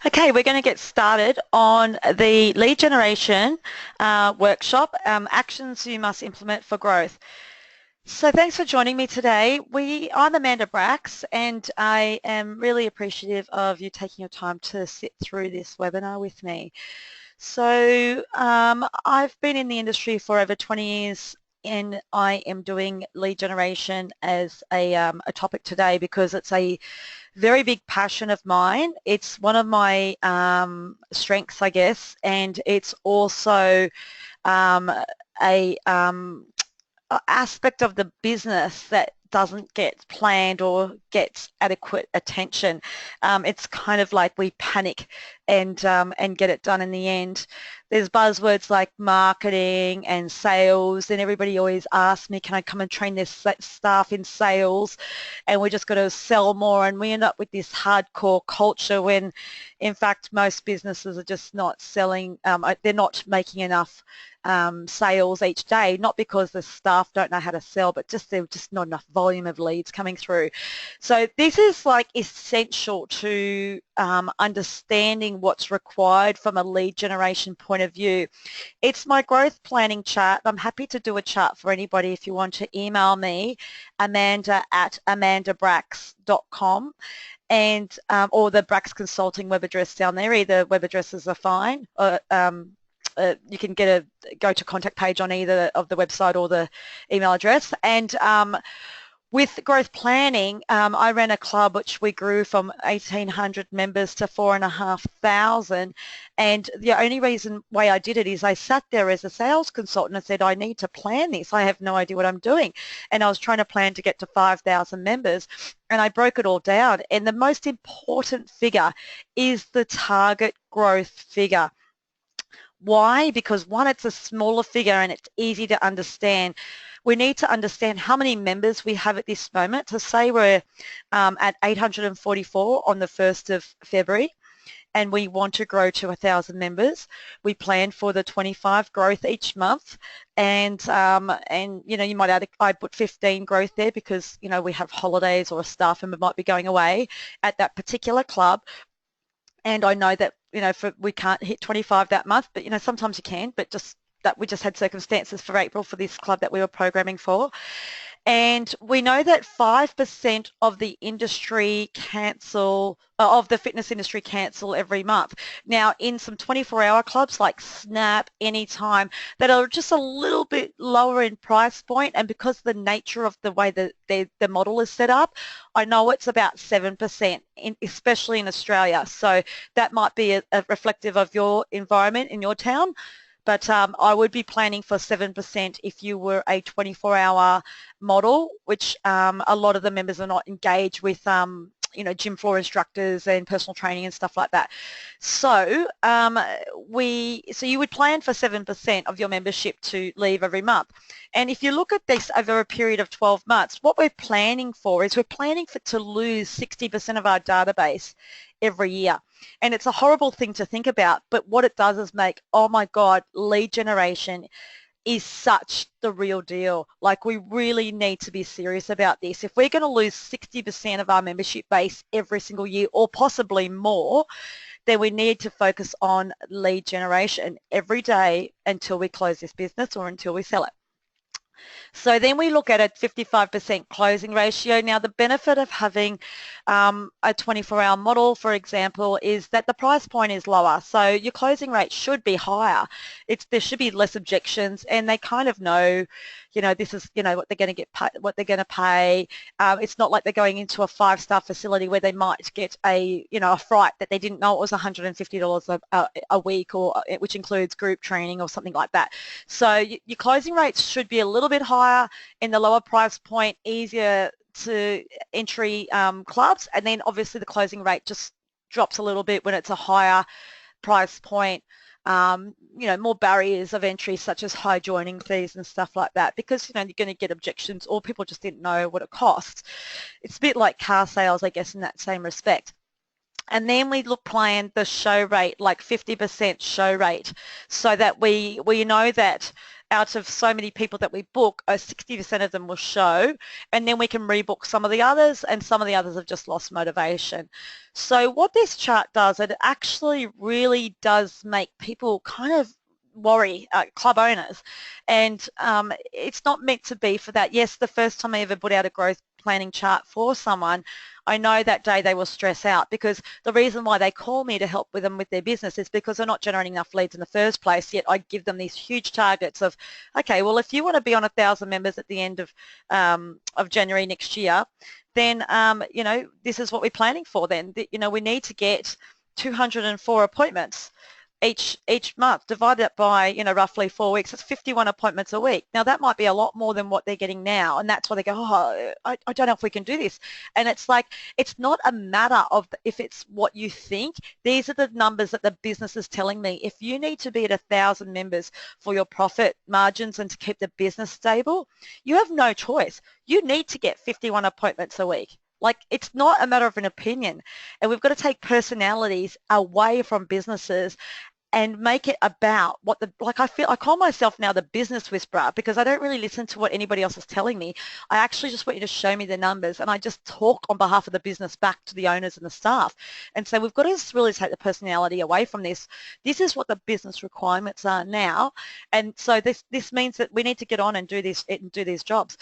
Okay, we're going to get started on the lead generation workshop, actions you must implement for growth. So thanks for joining me today. I'm Amanda Bracks and I am really appreciative of you taking your time to sit through this webinar with me. So I've been in the industry for over 20 years and I am doing lead generation as a topic today because it's a very big passion of mine. It's one of my strengths, I guess, and it's also um, a aspect of the business that doesn't get planned or gets adequate attention. It's kind of like we panic and get it done in the end. There's buzzwords like marketing and sales, and everybody always asks me, can I come and train their staff in sales? And we're just going to sell more, and we end up with this hardcore culture when in fact most businesses are just not selling, they're not making enough sales each day, not because the staff don't know how to sell, but just there's just not enough volume of leads coming through. So this is like essential to understanding what's required from a lead generation point of view. It's my growth planning chart. I'm happy to do a chart for anybody if you want to email me, amanda@amandabracks.com, and or the Bracks Consulting web address down there. Either web addresses are fine. You can go to contact page on either of the website or the email address. And with growth planning, I ran a club which we grew from 1,800 members to 4,500, and the only way I did it is I sat there as a sales consultant and said, I need to plan this. I have no idea what I'm doing. And I was trying to plan to get to 5,000 members, and I broke it all down. And the most important figure is the target growth figure. Why? Because one, it's a smaller figure and it's easy to understand. We need to understand how many members we have at this moment. So say we're at 844 on the 1st of February and we want to grow to 1,000 members. We plan for the 25 growth each month, and you know, you might add, I put 15 growth there because, you know, we have holidays or a staff member might be going away at that particular club. And I know that, you know, we can't hit 25 that month, but, you know, sometimes you can, but just that we just had circumstances for April for this club that we were programming for. And we know that 5% of the industry of the fitness industry cancel every month. Now, in some 24-hour clubs like Snap, Anytime, that are just a little bit lower in price point, and because of the nature of the way that the model is set up, I know it's about 7%, especially in Australia. So that might be a reflective of your environment in your town. But I would be planning for 7% if you were a 24-hour model, which a lot of the members are not engaged with, you know, gym floor instructors and personal training and stuff like that. So so you would plan for 7% of your membership to leave every month. And if you look at this over a period of 12 months, what we're planning for is we're planning to lose 60% of our database every year. And it's a horrible thing to think about, but what it does is make, oh my God, lead generation is such the real deal. Like, we really need to be serious about this. If we're going to lose 60% of our membership base every single year, or possibly more, then we need to focus on lead generation every day until we close this business or until we sell it. So then we look at a 55% closing ratio. Now, the benefit of having a 24-hour model, for example, is that the price point is lower. So your closing rate should be higher. There should be less objections, and they kind of know, you know, this is, you know, what they're going to get, what they're going to pay. It's not like they're going into a 5-star facility where they might get a, you know, a fright that they didn't know it was $150 a week, or which includes group training or something like that. So your closing rates should be a little bit higher in the lower price point, easier to entry clubs, and then obviously the closing rate just drops a little bit when it's a higher price point. You know, more barriers of entry such as high joining fees and stuff like that, because, you know, you're going to get objections or people just didn't know what it costs. It's a bit like car sales, I guess, in that same respect. And then we plan the show rate, like 50% show rate, so that we know that out of so many people that we book, 60% of them will show, and then we can rebook some of the others, and some of the others have just lost motivation. So what this chart does, it actually really does make people kind of worry, club owners, and it's not meant to be for that. Yes, the first time I ever put out a growth planning chart for someone, I know that day they will stress out, because the reason why they call me to help with them with their business is because they're not generating enough leads in the first place, yet I give them these huge targets of, okay, well, if you want to be on 1,000 members at the end of January next year, then, you know, this is what we're planning for then. You know, we need to get 204 appointments each month, divided it by, you know, roughly 4 weeks. It's 51 appointments a week. Now that might be a lot more than what they're getting now, and that's why they go, oh, I don't know if we can do this. And it's like, it's not a matter of if it's what you think. These are the numbers that the business is telling me. If you need to be at 1,000 members for your profit margins and to keep the business stable, you have no choice. You need to get 51 appointments a week. Like, it's not a matter of an opinion, and we've got to take personalities away from businesses and make it about what I call myself now the business whisperer, because I don't really listen to what anybody else is telling me. I actually just want you to show me the numbers, and I just talk on behalf of the business back to the owners and the staff. And so we've got to really take the personality away from this. This is what the business requirements are now, and so this means that we need to get on and do these jobs.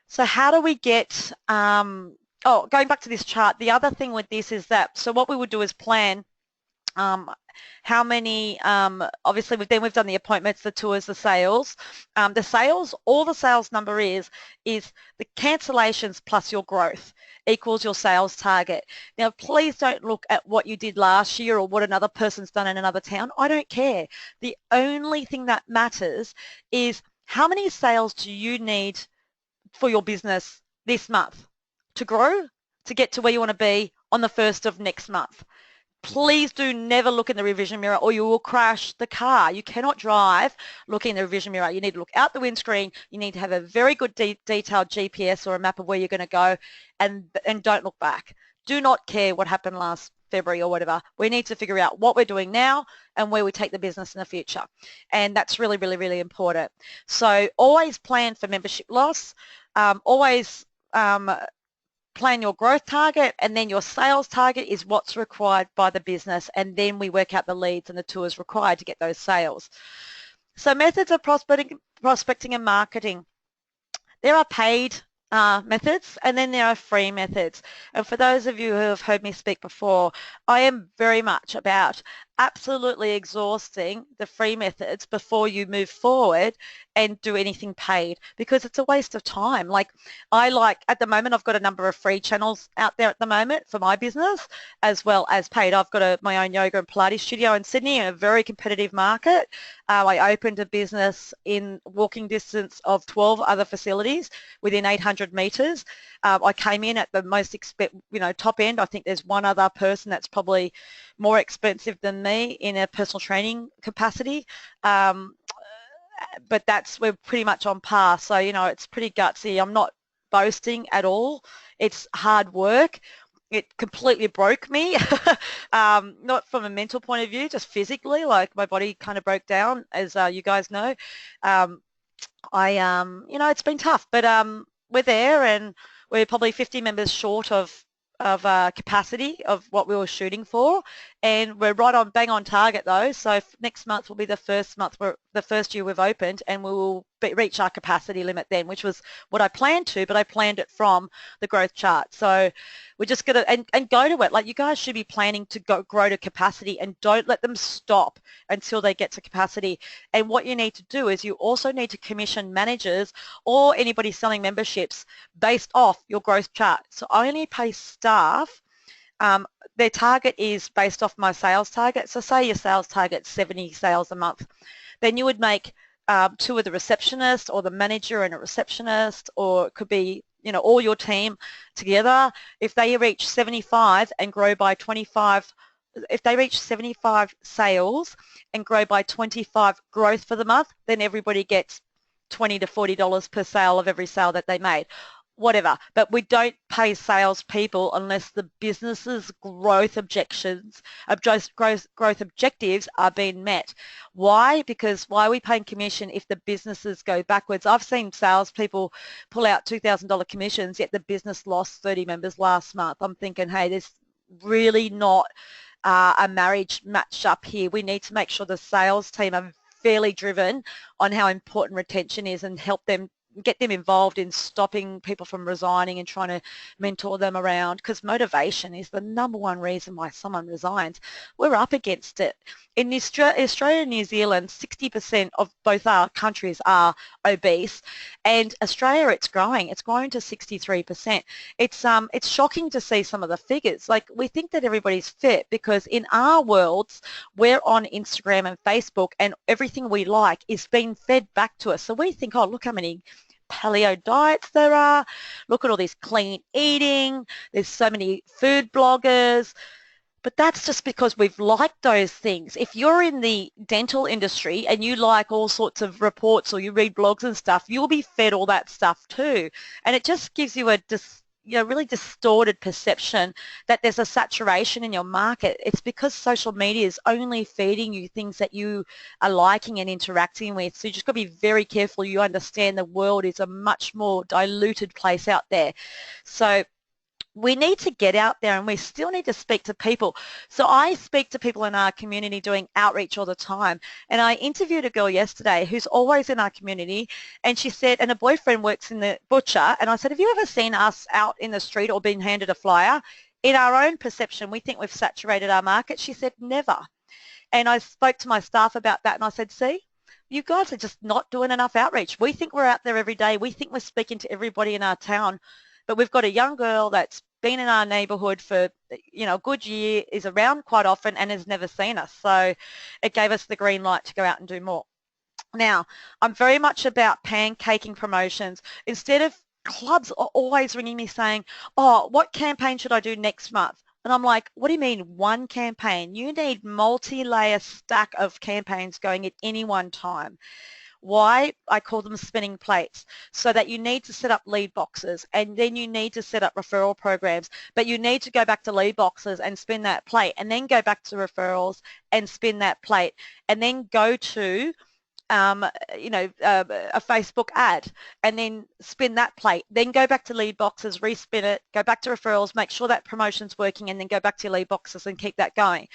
So how do we get going back to this chart, the other thing with this is that, so what we would do is plan how many, obviously we've done the appointments, the tours, the sales. The sales, all the sales number is the cancellations plus your growth equals your sales target. Now, please don't look at what you did last year or what another person's done in another town. I don't care. The only thing that matters is how many sales do you need for your business this month to grow, to get to where you want to be on the 1st of next month. Please do never look in the revision mirror, or you will crash the car. You cannot drive looking in the revision mirror. You need to look out the windscreen. You need to have a very good detailed GPS or a map of where you're going to go, and don't look back. Do not care what happened last February or whatever. We need to figure out what we're doing now and where we take the business in the future. And that's really, really, really important. So always plan for membership loss. Always plan your growth target, and then your sales target is what's required by the business, and then we work out the leads and the tours required to get those sales. So methods of prospecting and marketing. There are paid methods, and then there are free methods. And for those of you who have heard me speak before, I am very much about absolutely exhausting the free methods before you move forward and do anything paid, because it's a waste of time. Like, at the moment, I've got a number of free channels out there at the moment for my business, as well as paid. I've got my own yoga and Pilates studio in Sydney in a very competitive market. I opened a business in walking distance of 12 other facilities within 800 metres. I came in at the most top end. I think there's one other person that's probably more expensive than me in a personal training capacity. But we're pretty much on par. So, it's pretty gutsy. I'm not boasting at all. It's hard work. It completely broke me, not from a mental point of view, just physically. Like, my body kind of broke down, as you guys know. It's been tough, but we're there, and we're probably 50 members short of capacity of what we were shooting for, and we're bang on target though. So next month will be the first year we've opened, and we will reach our capacity limit then, which was what I planned to, but I planned it from the growth chart. So we're just going to and go to it. Like, you guys should be planning to grow to capacity, and don't let them stop until they get to capacity. And what you need to do is you also need to commission managers or anybody selling memberships based off your growth chart. So I only pay staff. Their target is based off my sales target. So say your sales target's 70 sales a month, then you would make two of the receptionists, or the manager and a receptionist, or it could be, all your team together. If they reach 75 and grow by 25, if they reach 75 sales and grow by 25 growth for the month, then everybody gets $20 to $40 per sale of every sale that they made. whatever, but we don't pay salespeople unless the business's growth objectives are being met. Why? Because why are we paying commission if the businesses go backwards? I've seen salespeople pull out $2,000 commissions, yet the business lost 30 members last month. I'm thinking, hey, there's really not a marriage match up here. We need to make sure the sales team are fairly driven on how important retention is and help them, get them involved in stopping people from resigning and trying to mentor them around, because motivation is the number one reason why someone resigns. We're up against it. In Australia and New Zealand, 60% of both our countries are obese, and Australia, it's growing. It's grown to 63%. It's shocking to see some of the figures. Like, we think that everybody's fit because in our worlds, we're on Instagram and Facebook, and everything we like is being fed back to us. So we think, oh, look how many paleo diets there are, look at all this clean eating, there's so many food bloggers, but that's just because we've liked those things. If you're in the dental industry and you like all sorts of reports or you read blogs and stuff, you'll be fed all that stuff too, and it just gives you a really distorted perception that there's a saturation in your market. It's because social media is only feeding you things that you are liking and interacting with. So you just got to be very careful. You understand the world is a much more diluted place out there. So we need to get out there, and we still need to speak to people. So I speak to people in our community doing outreach all the time, and I interviewed a girl yesterday who's always in our community, and she said, and her boyfriend works in the butcher, and I said, have you ever seen us out in the street or been handed a flyer? In our own perception, we think we've saturated our market. She said, never. And I spoke to my staff about that, and I said, see, you guys are just not doing enough outreach. We think we're out there every day. We think we're speaking to everybody in our town. But we've got a young girl that's been in our neighbourhood for, a good year, is around quite often and has never seen us. So it gave us the green light to go out and do more. Now, I'm very much about pancaking promotions. Instead of, clubs are always ringing me saying, oh, what campaign should I do next month? And I'm like, what do you mean one campaign? You need multi-layer stack of campaigns going at any one time. Why? I call them spinning plates, so that you need to set up lead boxes, and then you need to set up referral programs, but you need to go back to lead boxes and spin that plate, and then go back to referrals and spin that plate, and then go to a Facebook ad and then spin that plate, then go back to lead boxes, respin it, go back to referrals, make sure that promotion's working, and then go back to lead boxes and keep that going.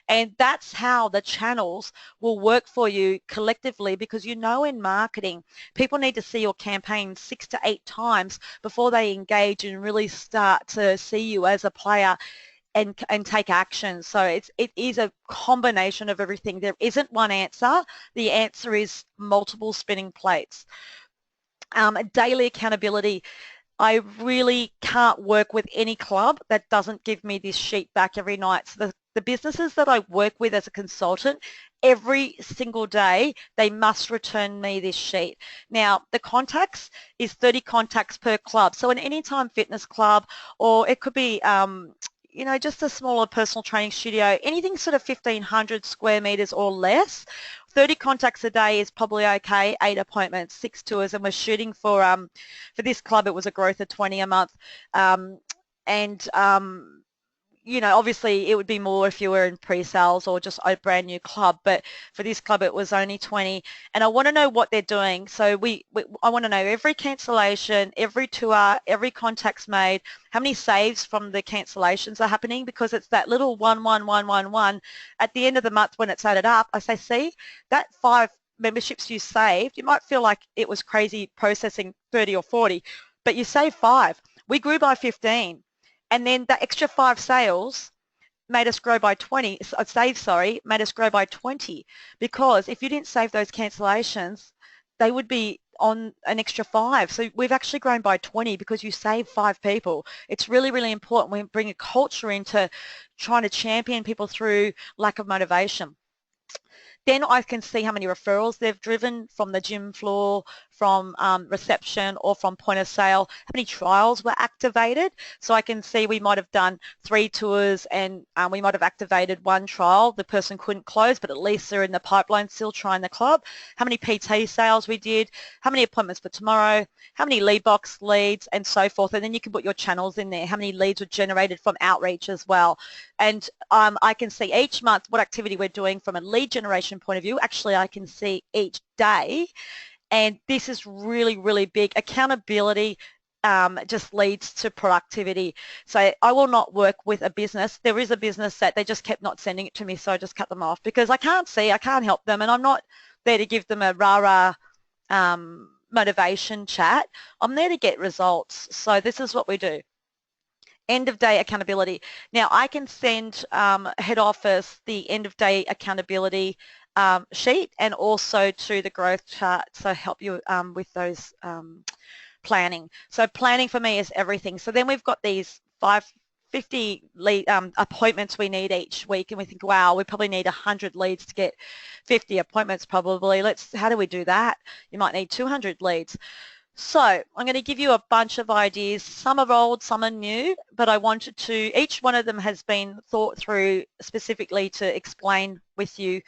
And that's how the channels will work for you collectively, because in marketing, people need to see your campaign 6 to 8 times before they engage and really start to see you as a player and take action. So it is a combination of everything. There isn't one answer. The answer is multiple spinning plates. Daily accountability. I really can't work with any club that doesn't give me this sheet back every night. So the businesses that I work with as a consultant, every single day, they must return me this sheet. Now, the contacts is 30 contacts per club. So an Anytime Fitness club, or it could be just a smaller personal training studio, anything sort of 1,500 square meters or less, 30 contacts a day is probably okay, 8 appointments, 6 tours, and we're shooting for this club, it was a growth of 20 a month. Obviously it would be more if you were in pre-sales or just a brand new club, but for this club it was only 20, and I want to know what they're doing. So I want to know every cancellation, every tour, every contact's made, how many saves from the cancellations are happening, because it's that little 11111 at the end of the month when it's added up. I say, see, that 5 memberships you saved, you might feel like it was crazy processing 30 or 40, but you saved 5. We grew by 15. And then the extra 5 sales made us grow by 20, made us grow by 20, because if you didn't save those cancellations, they would be on an extra 5. So we've actually grown by 20 because you save 5 people. It's really, really important. We bring a culture into trying to champion people through lack of motivation. Then I can see how many referrals they've driven from the gym floor, from reception, or from point of sale, how many trials were activated. So I can see we might have done 3 tours and we might have activated 1 trial. The person couldn't close, but at least they're in the pipeline still trying the club. How many PT sales we did, how many appointments for tomorrow, how many lead box leads, and so forth. And then you can put your channels in there, how many leads were generated from outreach as well. And I can see each month what activity we're doing from a lead generation point of view. Actually, I can see each day, and this is really, really big. Accountability just leads to productivity. So I will not work with a business. There is a business that they just kept not sending it to me, so I just cut them off because I can't help them, and I'm not there to give them a rah-rah motivation chat. I'm there to get results. So this is what we do. End of day accountability. Now I can send head office the end of day accountability sheet, and also to the growth chart, so help you with those planning. So planning for me is everything. So then we've got these 50 lead, appointments we need each week, and we think, wow, we probably need 100 leads to get 50 appointments probably. How do we do that? You might need 200 leads. So I'm going to give you a bunch of ideas. Some are old, some are new, but I wanted to, each one of them has been thought through specifically to explain with you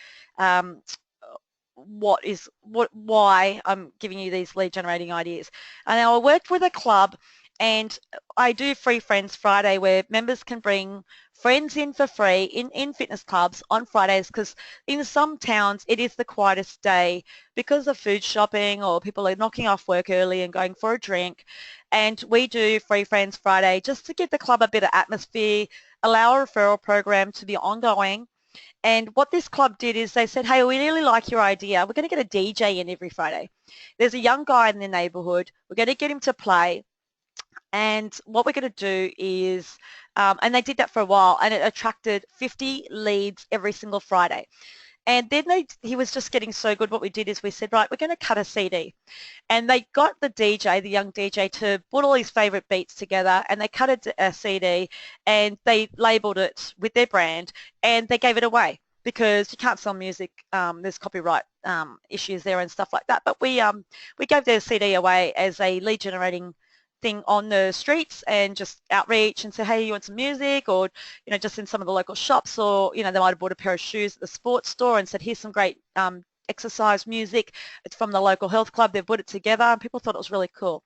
why I'm giving you these lead generating ideas. And now I worked with a club, and I do Free Friends Friday, where members can bring friends in for free in fitness clubs on Fridays, because in some towns it is the quietest day because of food shopping, or people are knocking off work early and going for a drink. And we do Free Friends Friday just to give the club a bit of atmosphere, allow a referral program to be ongoing. And what this club did is they said, hey, we really like your idea. We're going to get a DJ in every Friday. There's a young guy in the neighbourhood. We're going to get him to play. And what we're going to do is, and they did that for a while, and it attracted 50 leads every single Friday. And then he was just getting so good. What we did is we said, right, we're going to cut a CD. And they got the DJ, the young DJ, to put all his favourite beats together, and they cut a CD, and they labelled it with their brand, and they gave it away, because you can't sell music. There's copyright issues there and stuff like that. But we gave their CD away as a lead generating thing on the streets, and just outreach and say, hey, you want some music? Or, you know, just in some of the local shops, or, you know, they might have bought a pair of shoes at the sports store and said, here's some great exercise music. It's from the local health club. They've put it together, and people thought it was really cool.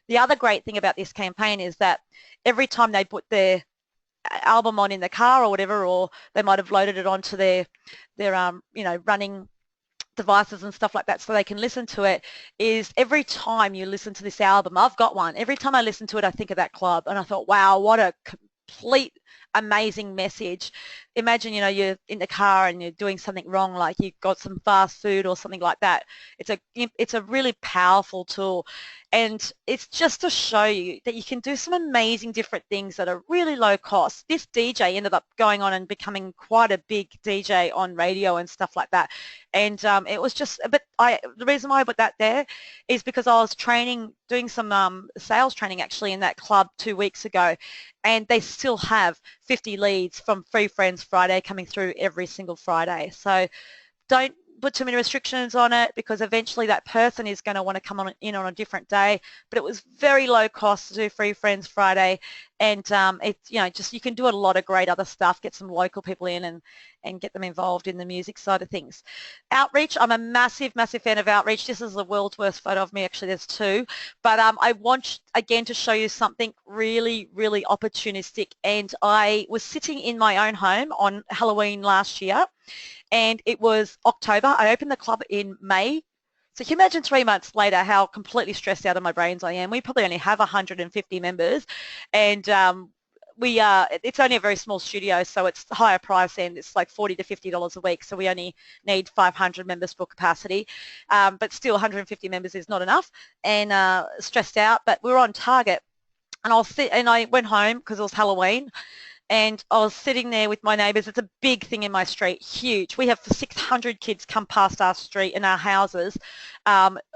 The other great thing about this campaign is that every time they put their album on in the car or whatever, or they might have loaded it onto their you know, running devices and stuff like that, so they can listen to it, is every time you listen to this album, I've got one, every time I listen to it I think of that club. And I thought, wow, what a complete amazing message. Imagine, you know, you're in the car and you're doing something wrong, like you've got some fast food or something like that. It's a really powerful tool, and it's just to show you that you can do some amazing different things that are really low cost. This DJ ended up going on and becoming quite a big DJ on radio and stuff like that. And it was just, but the reason why I put that there is because I was doing some sales training actually in that club 2 weeks ago, and they still have 50 leads from Free Friends Friday coming through every single Friday. So don't put too many restrictions on it, because eventually that person is going to want to come in on a different day. But it was very low cost to do Free Friends Friday, and it's, you know, just, you can do a lot of great other stuff, get some local people in and get them involved in the music side of things. Outreach, I'm a massive fan of outreach. This is the world's worst photo of me, actually there's 2, but I want again to show you something really opportunistic. And I was sitting in my own home on Halloween last year, and it was October. I opened the club in May. So can you imagine 3 months later how completely stressed out of my brains I am? We probably only have 150 members, and it's only a very small studio, so it's higher price, and it's like $40 to $50 a week, so we only need 500 members for capacity, but still 150 members is not enough, and stressed out, but we were on target. And I went home because it was Halloween, and I was sitting there with my neighbours. It's a big thing in my street, huge. We have 600 kids come past our street and our houses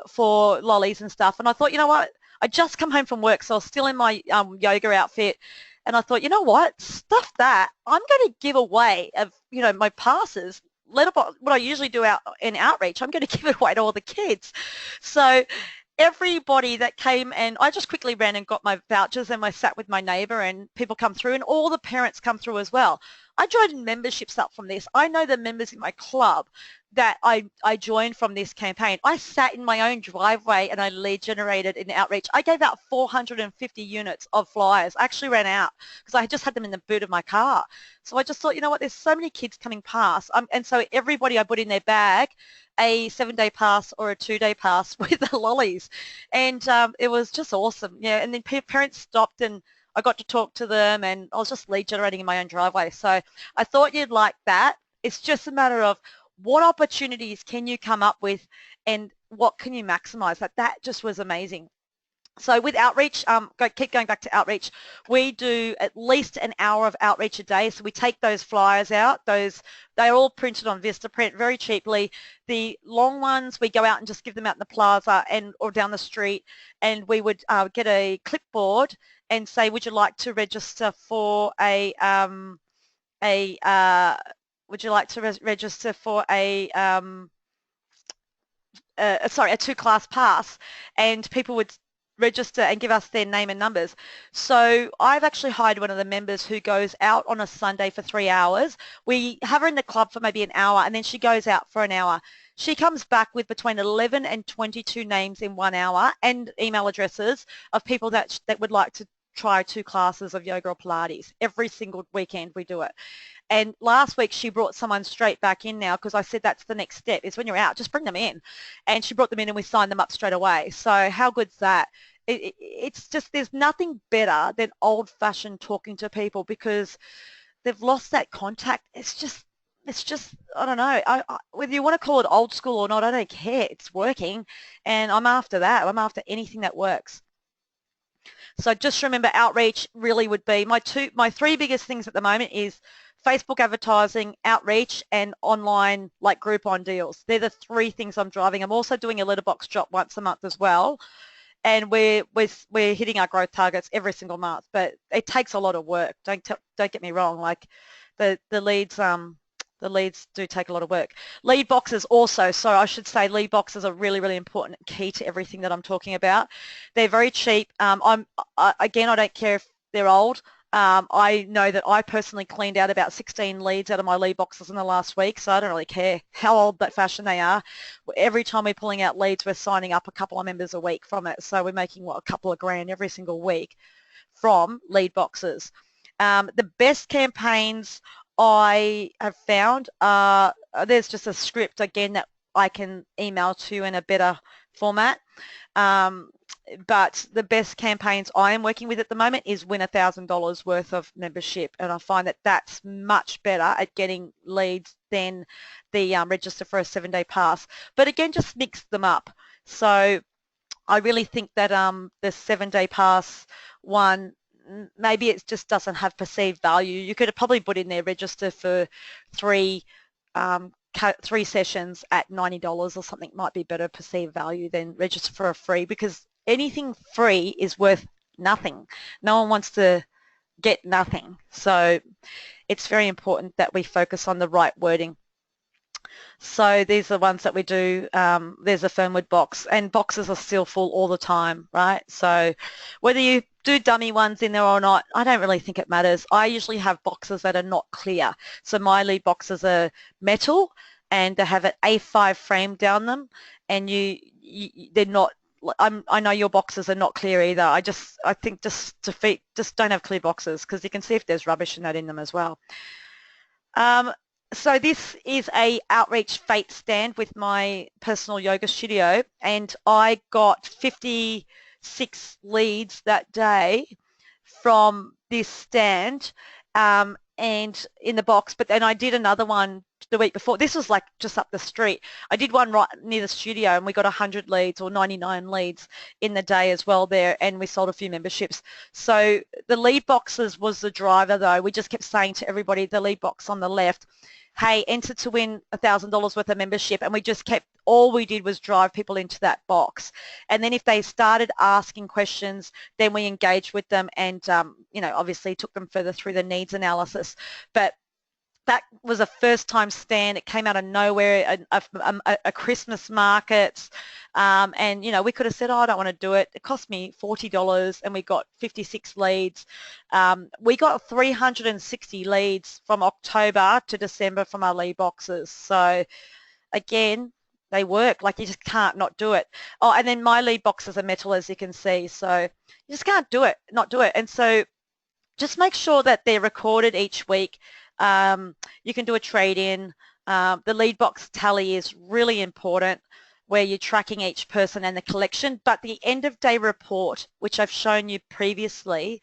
for lollies and stuff. And I thought, you know what, I just come home from work, so I was still in my yoga outfit, and I thought, you know what, stuff that, I'm going to give away, you know, my passes letterbox, what I usually do out in outreach, I'm going to give it away to all the kids. So everybody that came, and I just quickly ran and got my vouchers, and I sat with my neighbour, and people come through, and all the parents come through as well. I joined memberships up from this. I know the members in my club that I joined from this campaign. I sat in my own driveway and I lead generated in outreach. I gave out 450 units of flyers. I actually ran out because I just had them in the boot of my car. So I just thought, you know what, there's so many kids coming past. And so everybody, I put in their bag a 7-day pass or a 2-day pass with the lollies. And it was just awesome. Yeah, and then parents stopped and I got to talk to them, and I was just lead generating in my own driveway. So I thought you'd like that. It's just a matter of what opportunities can you come up with and what can you maximize. That just was amazing. So with outreach, keep going back to outreach, we do at least an hour of outreach a day. So we take those flyers out. They're all printed on Vistaprint very cheaply. The long ones, we go out and just give them out in the plaza or down the street, and we would get a clipboard and say, would you like to register for a a 2-class pass, and people would register and give us their name and numbers. So I've actually hired one of the members who goes out on a Sunday for 3 hours. We have her in the club for maybe an hour, and then she goes out for an hour. She comes back with between 11 and 22 names in 1 hour and email addresses of people that would like to try 2 classes of yoga or Pilates. Every single weekend we do it. And last week she brought someone straight back in now, because I said that's the next step, is when you're out, just bring them in. And she brought them in and we signed them up straight away. So how good's that? It's just, there's nothing better than old-fashioned talking to people, because they've lost that contact. It's just, I don't know. Whether you want to call it old school or not, I don't care. It's working, and I'm after that. I'm after anything that works. So just remember, outreach really would be my 3 biggest things at the moment is Facebook advertising, outreach, and online like Groupon deals. They're the 3 things I'm driving. I'm also doing a letterbox drop once a month as well, and we're hitting our growth targets every single month. But it takes a lot of work. Don't get me wrong. Like the leads do take a lot of work. Lead boxes also, so I should say lead boxes are really, really important, key to everything that I'm talking about. They're very cheap. Again, I don't care if they're old. I know that I personally cleaned out about 16 leads out of my lead boxes in the last week, so I don't really care how old that fashion they are. Every time we're pulling out leads, we're signing up a couple of members a week from it, so we're making, a couple of grand every single week from lead boxes. The best campaigns I have found, there's just a script again that I can email to you in a better format, but the best campaigns I am working with at the moment is win $1,000 worth of membership, and I find that that's much better at getting leads than the register for a 7-day pass. But again, just mix them up. So I really think that the 7-day pass one, maybe it just doesn't have perceived value. You could have probably put in there register for 3 sessions at $90 or something. Might be better perceived value than register for a free, because anything free is worth nothing. No one wants to get nothing. So it's very important that we focus on the right wording. So these are the ones that we do. There's a Fernwood box, and boxes are still full all the time, right? So whether you do dummy ones in there or not, I don't really think it matters. I usually have boxes that are not clear. So my lead boxes are metal, and they have an A5 frame down them, and they're not. I know your boxes are not clear either. I think just don't have clear boxes, because you can see if there's rubbish and that in them as well. So this is a outreach fate stand with my personal yoga studio, and I got 56 leads that day from this stand and in the box. But then I did another one the week before. This was like just up the street. I did one right near the studio, and we got 100 leads or 99 leads in the day as well there, and we sold a few memberships. So the lead boxes was the driver though. We just kept saying to everybody, the lead box on the left, hey, enter to win $1,000 worth of membership, and we just kept, all we did was drive people into that box. And then if they started asking questions, then we engaged with them and, you know, obviously took them further through the needs analysis. But that was a first-time stand. It came out of nowhere, a Christmas market, and we could have said, "Oh, I don't want to do it." It cost me $40, and we got 56 leads. We got 360 leads from October to December from our lead boxes. So again, they work. Like, you just can't not do it. Oh, and then my lead boxes are metal, as you can see. So you just can't do it, not do it. And so just make sure that they're recorded each week. You can do a trade-in. The lead box tally is really important, where you're tracking each person and the collection, but the end of day report, which I've shown you previously,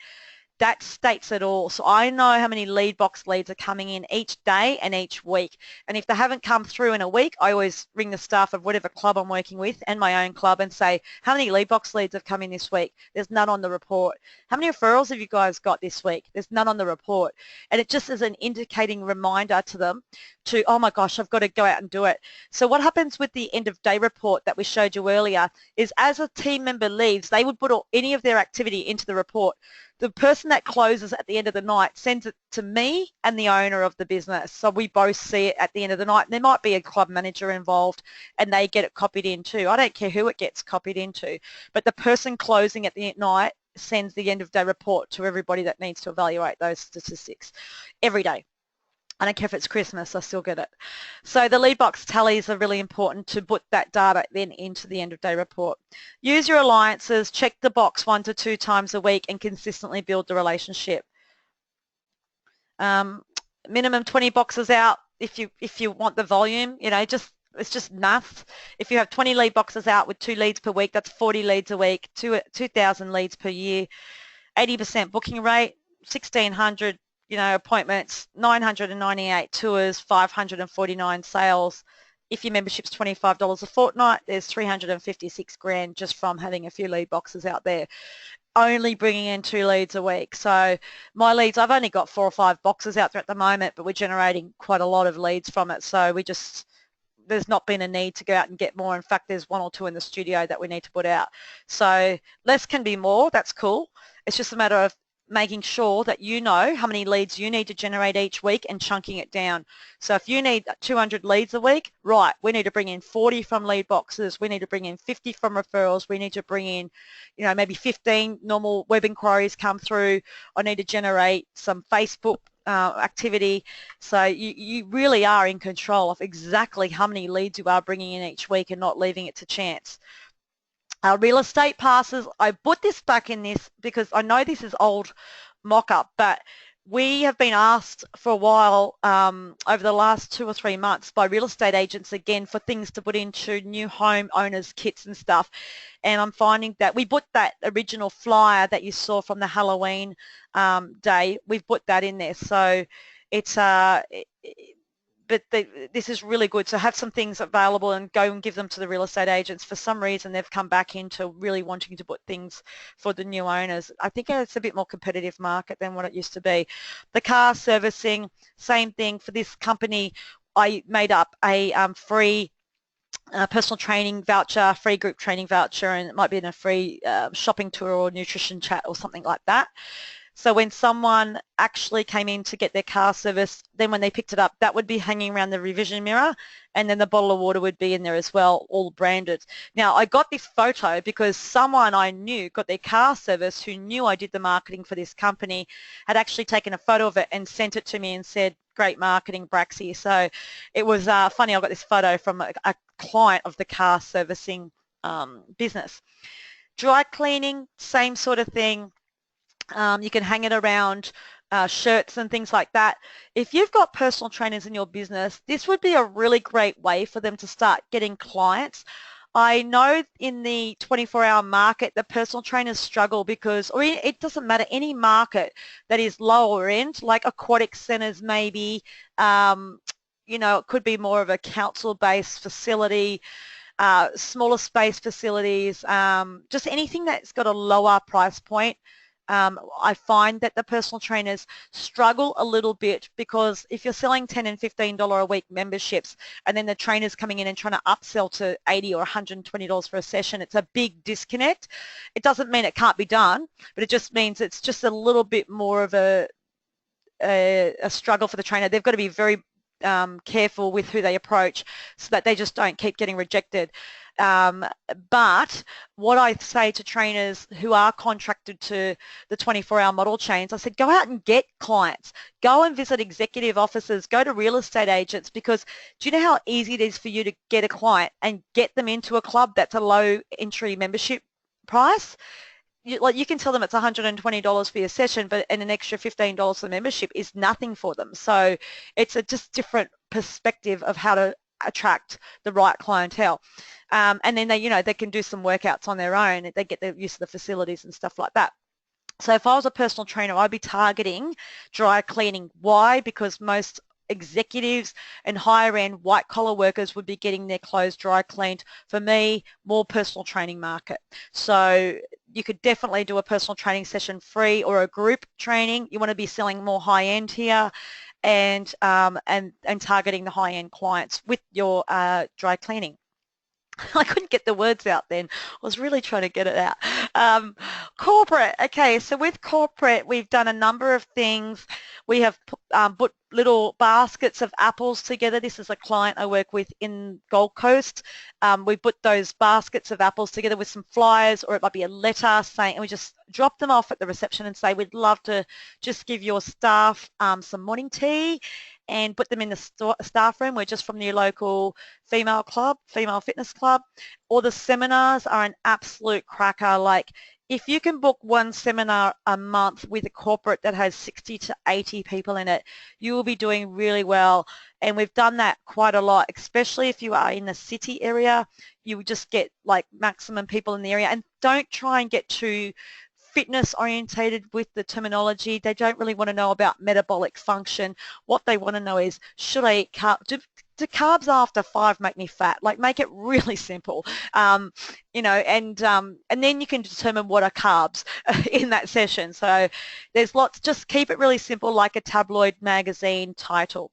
that states it all. So I know how many lead box leads are coming in each day and each week. And if they haven't come through in a week, I always ring the staff of whatever club I'm working with and my own club and say, how many lead box leads have come in this week? There's none on the report. How many referrals have you guys got this week? There's none on the report. And it just is an indicating reminder to them to, oh my gosh, I've got to go out and do it. So what happens with the end of day report that we showed you earlier is, as a team member leaves, they would put any of their activity into the report. The person that closes at the end of the night sends it to me and the owner of the business. So we both see it at the end of the night. And there might be a club manager involved and they get it copied in too. I don't care who it gets copied into, but the person closing at the night sends the end of day report to everybody that needs to evaluate those statistics every day. I don't care if it's Christmas, I still get it. So the lead box tallies are really important to put that data then into the end of day report. Use your alliances, check the box 1 to 2 times a week and consistently build the relationship. Minimum 20 boxes out if you want the volume, it's just enough. If you have 20 lead boxes out with 2 leads per week, that's 40 leads a week, 2,000 leads per year, 80% booking rate, 1,600 appointments, 998 tours, 549 sales. If your membership's $25 a fortnight, there's 356 grand just from having a few lead boxes out there, only bringing in 2 leads a week. So my leads, I've only got 4 or 5 boxes out there at the moment, but we're generating quite a lot of leads from it. So there's not been a need to go out and get more. In fact, there's 1 or 2 in the studio that we need to put out. So less can be more. That's cool. It's just a matter of making sure that you know how many leads you need to generate each week and chunking it down. So if you need 200 leads a week, right, we need to bring in 40 from lead boxes, we need to bring in 50 from referrals, we need to bring in, maybe 15 normal web inquiries come through, I need to generate some Facebook activity. So you really are in control of exactly how many leads you are bringing in each week and not leaving it to chance. Real estate passes, I put this back in this because I know this is old mock-up, but we have been asked for a while over the last 2 or 3 months by real estate agents again for things to put into new home owners kits and stuff, and I'm finding that we put that original flyer that you saw from the Halloween day, we've put that in there. So it's but this is really good to have some things available and go and give them to the real estate agents. For some reason, they've come back into really wanting to put things for the new owners. I think it's a bit more competitive market than what it used to be. The car servicing, same thing. For this company, I made up a free personal training voucher, free group training voucher, and it might be in a free shopping tour or nutrition chat or something like that. So when someone actually came in to get their car serviced, then when they picked it up, that would be hanging around the revision mirror, and then the bottle of water would be in there as well, all branded. Now, I got this photo because someone I knew got their car serviced who knew I did the marketing for this company, had actually taken a photo of it and sent it to me and said, great marketing, Braxy. So it was funny, I got this photo from a client of the car servicing business. Dry cleaning, same sort of thing. You can hang it around shirts and things like that. If you've got personal trainers in your business, this would be a really great way for them to start getting clients. I know in the 24-hour market, the personal trainers struggle because, or it doesn't matter, any market that is lower end, like aquatic centres maybe, it could be more of a council-based facility, smaller space facilities, just anything that's got a lower price point. I find that the personal trainers struggle a little bit because if you're selling $10 and $15 a week memberships and then the trainer's coming in and trying to upsell to $80 or $120 for a session, it's a big disconnect. It doesn't mean it can't be done, but it just means it's just a little bit more of a a struggle for the trainer. They've got to be very careful with who they approach so that they just don't keep getting rejected. But what I say to trainers who are contracted to the 24-hour model chains, I said, go out and get clients. Go and visit executive offices. Go to real estate agents, because do you know how easy it is for you to get a client and get them into a club that's a low entry membership price? You can tell them it's $120 for your session, but and an extra $15 for membership is nothing for them. So it's a just different perspective of how to attract the right clientele. And then they can do some workouts on their own. They get the use of the facilities and stuff like that. So if I was a personal trainer, I'd be targeting dry cleaning. Why? Because most executives and higher end white collar workers would be getting their clothes dry cleaned. For me, more personal training market. So you could definitely do a personal training session free or a group training. You want to be selling more high end here, and targeting the high end clients with your dry cleaning. I couldn't get the words out then. I was really trying to get it out. Corporate. Okay, so with corporate, we've done a number of things. We have put little baskets of apples together. This is a client I work with in Gold Coast. We put those baskets of apples together with some flyers, or it might be a letter saying, and we just drop them off at the reception and say, we'd love to just give your staff some morning tea, and put them in the staff room. We're just from your local female fitness club. Or the seminars are an absolute cracker. Like, if you can book one seminar a month with a corporate that has 60 to 80 people in it, you will be doing really well. And we've done that quite a lot, especially if you are in the city area. You just get like maximum people in the area. And don't try and get too fitness orientated with the terminology. They don't really want to know about metabolic function. What they want to know is, should I eat carbs? Do carbs after 5 make me fat? Like, make it really simple, and then you can determine what are carbs in that session. So there's lots. Just keep it really simple, like a tabloid magazine title.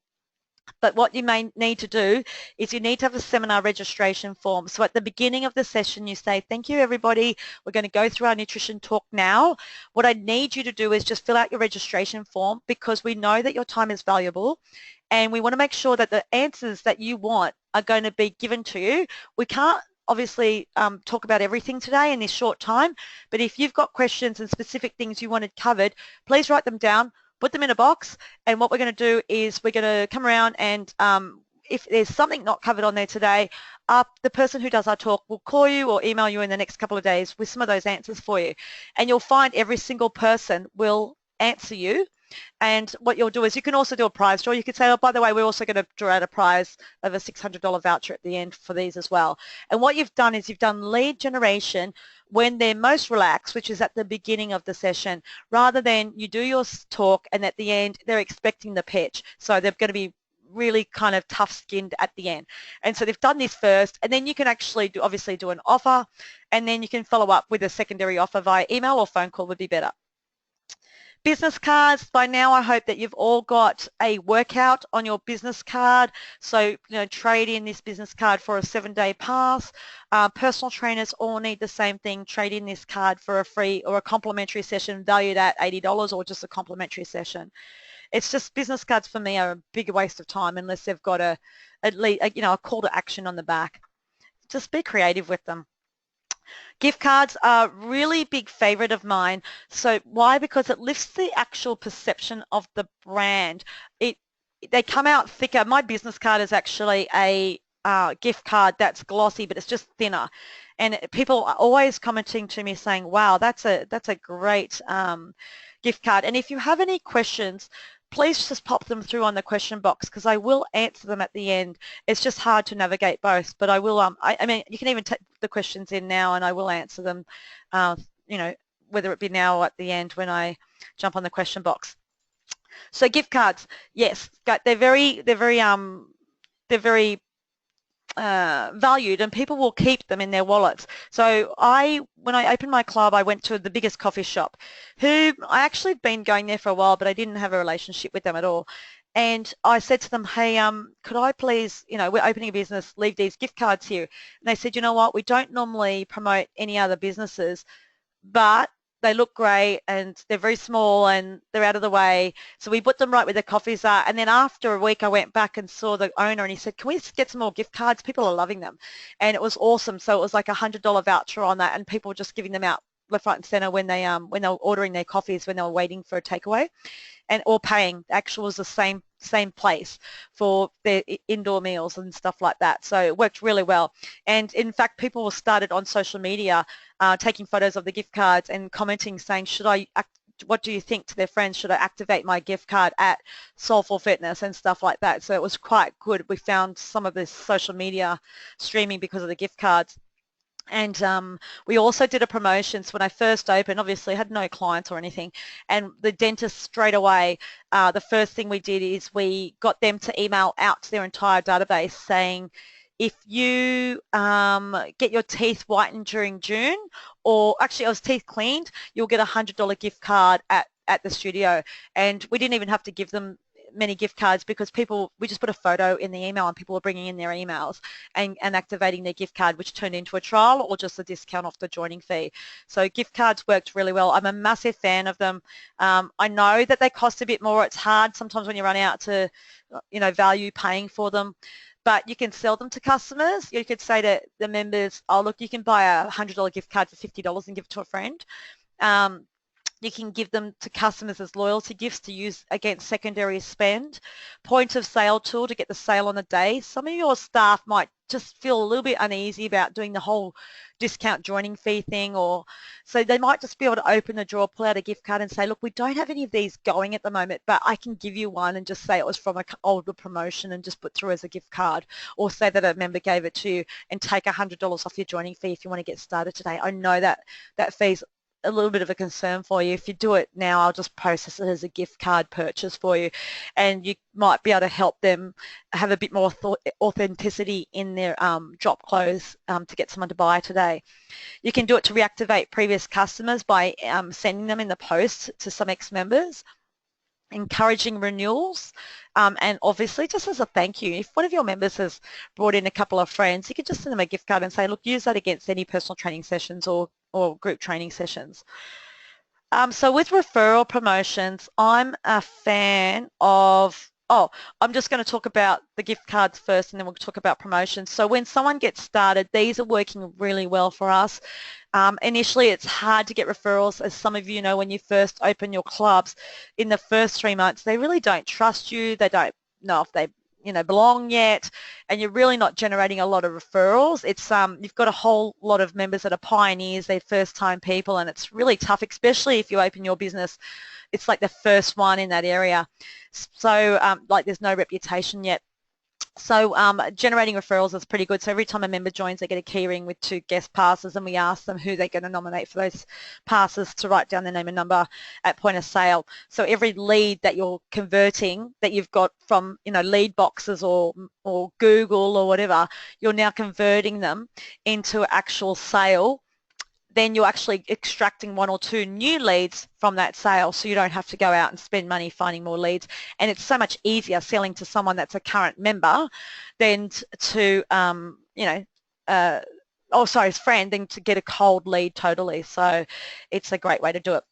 But what you may need to do is you need to have a seminar registration form. So at the beginning of the session, you say, thank you, everybody. We're going to go through our nutrition talk now. What I need you to do is just fill out your registration form, because we know that your time is valuable, and we want to make sure that the answers that you want are going to be given to you. We can't obviously talk about everything today in this short time, but if you've got questions and specific things you wanted covered, please write them down. Put them in a box, and what we're going to do is we're going to come around, and if there's something not covered on there today, the person who does our talk will call you or email you in the next couple of days with some of those answers for you. And you'll find every single person will answer you. And what you'll do is you can also do a prize draw. You could say, oh, by the way, we're also going to draw out a prize of a $600 voucher at the end for these as well. And what you've done is you've done lead generation when they're most relaxed, which is at the beginning of the session, rather than you do your talk and at the end they're expecting the pitch. So they're going to be really kind of tough-skinned at the end. And so they've done this first, and then you can actually obviously do an offer, and then you can follow up with a secondary offer via email or phone call would be better. Business cards. By now I hope that you've all got a workout on your business card. So, trade in this business card for a 7-day pass. Personal trainers all need the same thing. Trade in this card for a free or a complimentary session valued at $80, or just a complimentary session. It's just, business cards for me are a big waste of time unless they've got at least a call to action on the back. Just be creative with them. Gift cards are a really big favorite of mine. So why? Because it lifts the actual perception of the brand. They come out thicker. My business card is actually a gift card that's glossy, but it's just thinner. And people are always commenting to me saying, wow, that's a great gift card. And if you have any questions, please just pop them through on the question box, because I will answer them at the end. It's just hard to navigate both, but I will, I mean, you can even take the questions in now and I will answer them, whether it be now or at the end when I jump on the question box. So gift cards, yes, they're very valued, and people will keep them in their wallets. So when I opened my club, I went to the biggest coffee shop, who I actually had been going there for a while, but I didn't have a relationship with them at all. And I said to them, hey, could I please, we're opening a business, leave these gift cards here. And they said, you know what, we don't normally promote any other businesses, but they look great and they're very small and they're out of the way. So we put them right where the coffees are. And then after a week, I went back and saw the owner and he said, can we get some more gift cards? People are loving them. And it was awesome. So it was like $100 voucher on that and people were just giving them out left, right and center when they were ordering their coffees when they were waiting for a takeaway, and or paying. Actual was the same place for their indoor meals and stuff like that. So it worked really well. And in fact, people started on social media taking photos of the gift cards and commenting saying, what do you think, to their friends, should I activate my gift card at Soulful Fitness and stuff like that. So it was quite good. We found some of this social media streaming because of the gift cards. And we also did a promotion. So when I first opened, obviously I had no clients or anything, and the dentist straight away, the first thing we did is we got them to email out to their entire database saying, if you get your teeth whitened during June, or actually I was teeth cleaned, you'll get a $100 gift card at the studio. And we didn't even have to give them many gift cards because we just put a photo in the email and people were bringing in their emails and activating their gift card, which turned into a trial or just a discount off the joining fee. So gift cards worked really well. I'm a massive fan of them. I know that they cost a bit more. It's hard sometimes when you run out to, value paying for them, but you can sell them to customers. You could say to the members, oh, look, you can buy a $100 gift card for $50 and give it to a friend. You can give them to customers as loyalty gifts to use against secondary spend. Point of sale tool to get the sale on the day. Some of your staff might just feel a little bit uneasy about doing the whole discount joining fee thing, or so they might just be able to open the drawer, pull out a gift card and say, look, we don't have any of these going at the moment, but I can give you one, and just say it was from an older promotion and just put through as a gift card, or say that a member gave it to you and take $100 off your joining fee if you want to get started today. I know that fee's a little bit of a concern for you. If you do it now, I'll just process it as a gift card purchase for you, and you might be able to help them have a bit more authenticity in their drop clothes to get someone to buy today. You can do it to reactivate previous customers by sending them in the post to some ex-members, encouraging renewals, and obviously just as a thank you, if one of your members has brought in a couple of friends, you could just send them a gift card and say, look, use that against any personal training sessions or group training sessions. So with referral promotions, I'm a fan of, I'm just going to talk about the gift cards first and then we'll talk about promotions. So when someone gets started, these are working really well for us. Initially, it's hard to get referrals. As some of you know, when you first open your clubs, in the first 3 months, they really don't trust you. They don't know if they belong yet, and you're really not generating a lot of referrals. It's you've got a whole lot of members that are pioneers, they're first-time people, and it's really tough, especially if you open your business. It's like the first one in that area. So like there's no reputation yet. So generating referrals is pretty good. So every time a member joins, they get a key ring with 2 guest passes, and we ask them who they're going to nominate for those passes to write down their name and number at point of sale. So every lead that you're converting that you've got from lead boxes or Google or whatever, you're now converting them into actual sale. Then you're actually extracting 1 or 2 new leads from that sale, so you don't have to go out and spend money finding more leads. And it's so much easier selling to someone that's a current member than to, friend, than to get a cold lead totally. So it's a great way to do it.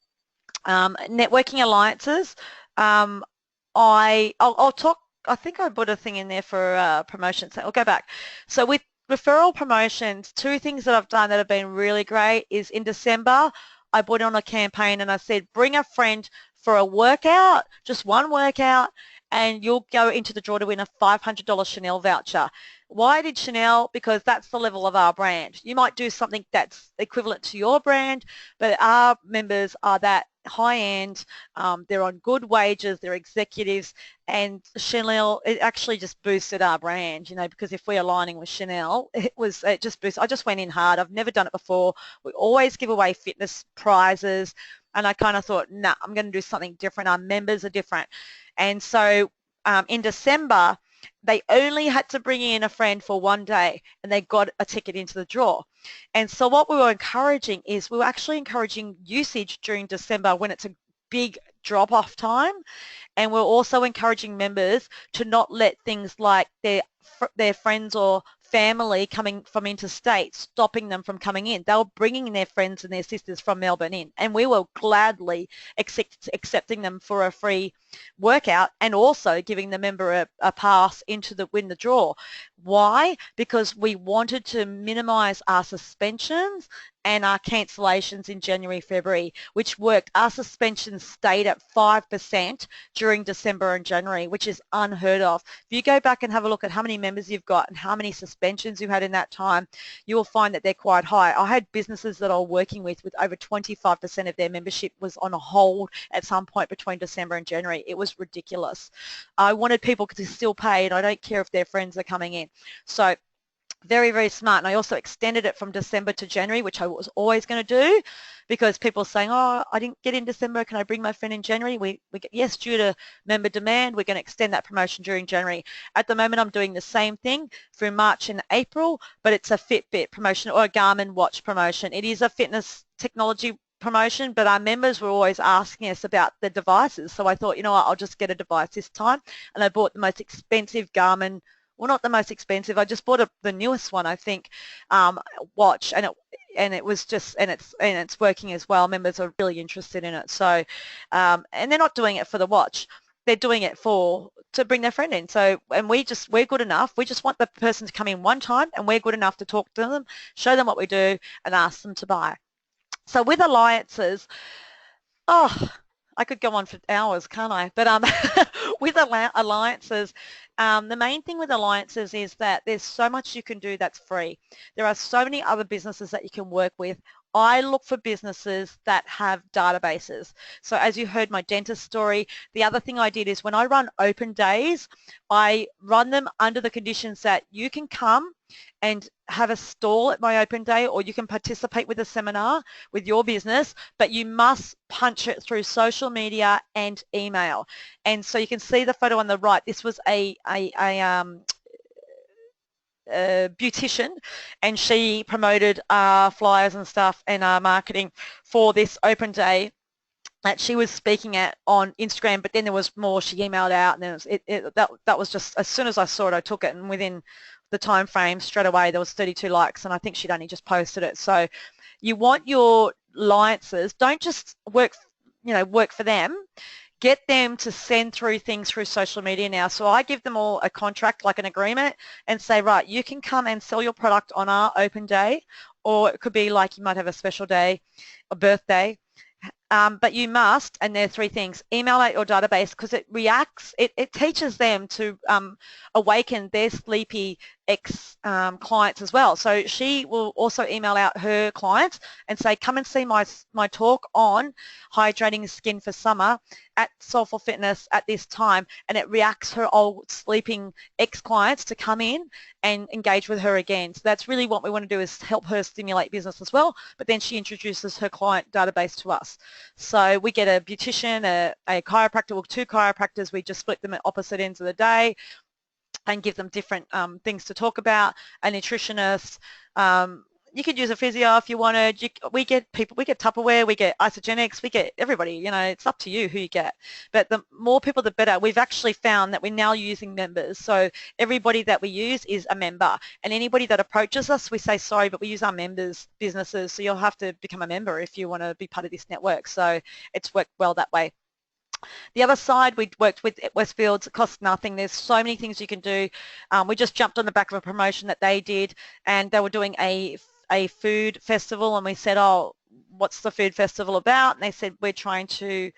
Networking alliances. I'll talk. I think I put a thing in there for promotions. I'll go back. So with referral promotions, 2 things that I've done that have been really great is in December, I put on a campaign and I said, bring a friend for a workout, just one workout, and you'll go into the draw to win a $500 Chanel voucher. Why did Chanel? Because that's the level of our brand. You might do something that's equivalent to your brand, but our members are that high-end, they're on good wages, they're executives, and Chanel, it actually just boosted our brand, because if we're aligning with Chanel, it just boosted. I just went in hard. I've never done it before. We always give away fitness prizes, and I kind of thought, nah, I'm going to do something different. Our members are different. And so in December, they only had to bring in a friend for 1 day and they got a ticket into the draw. And so what we were encouraging is we were actually encouraging usage during December when it's a big drop-off time, and we're also encouraging members to not let things like their their friends or family coming from interstate, stopping them from coming in. They were bringing their friends and their sisters from Melbourne in, and we were gladly accepting them for a free workout and also giving the member a pass into the win the draw. Why? Because we wanted to minimise our suspensions and our cancellations in January, February, which worked. Our suspensions stayed at 5% during December and January, which is unheard of. If you go back and have a look at how many members you've got and how many suspensions you had in that time, you will find that they're quite high. I had businesses that I was working with over 25% of their membership was on a hold at some point between December and January. It was ridiculous. I wanted people to still pay, and I don't care if their friends are coming in. So very, very smart. And I also extended it from December to January, which I was always going to do, because people are saying, oh, I didn't get in December, can I bring my friend in January? We get, yes, due to member demand, we're going to extend that promotion during January. At the moment, I'm doing the same thing through March and April, but it's a Fitbit promotion or a Garmin watch promotion. It is a fitness technology promotion, but our members were always asking us about the devices. So I thought, you know what, I'll just get a device this time. And I bought the most expensive Garmin, well, not the most expensive. I just bought the newest one, I think, watch, and it was just, and it's working as well. Members are really interested in it. So, and they're not doing it for the watch. They're doing it to bring their friend in. So, and we're good enough. We just want the person to come in one time, and we're good enough to talk to them, show them what we do, and ask them to buy. So with alliances, oh, I could go on for hours, can't I? But with alliances, the main thing with alliances is that there's so much you can do that's free. There are so many other businesses that you can work with. I look for businesses that have databases. So as you heard my dentist story, the other thing I did is when I run open days, I run them under the conditions that you can come and have a stall at my open day, or you can participate with a seminar with your business, but you must punch it through social media and email. And so you can see the photo on the right. This was a beautician, and she promoted our flyers and stuff and our marketing for this open day that she was speaking at on Instagram. But then there was more. She emailed out, and then that was just, as soon as I saw it, I took it, and within the time frame straight away there was 32 likes, and I think she'd only just posted it. So you want your alliances, don't just work for them. Get them to send through things through social media now. So I give them all a contract, like an agreement, and say, right, you can come and sell your product on our open day, or it could be like you might have a special day, a birthday, but you must, and there are three things: email out your database, because it reacts, it teaches them to awaken their sleepy ex-clients as well. So she will also email out her clients and say, come and see my talk on hydrating skin for summer at Soulful Fitness at this time, and it reacts her old sleeping ex-clients to come in and engage with her again. So that's really what we want to do, is help her stimulate business as well, but then she introduces her client database to us. So we get a beautician, a chiropractor, or two chiropractors. We just split them at opposite ends of the day and give them different things to talk about, a nutritionist. You could use a physio if you wanted. We get people, we get Tupperware, we get Isogenics, we get everybody. You know, it's up to you who you get. But the more people, the better. We've actually found that we're now using members. So everybody that we use is a member. And anybody that approaches us, we say, sorry, but we use our members' businesses. So you'll have to become a member if you want to be part of this network. So it's worked well that way. The other side, we worked with Westfields. It costs nothing. There's so many things you can do. We just jumped on the back of a promotion that they did, and they were doing a food festival, and we said, oh, what's the food festival about? And they said, we're trying to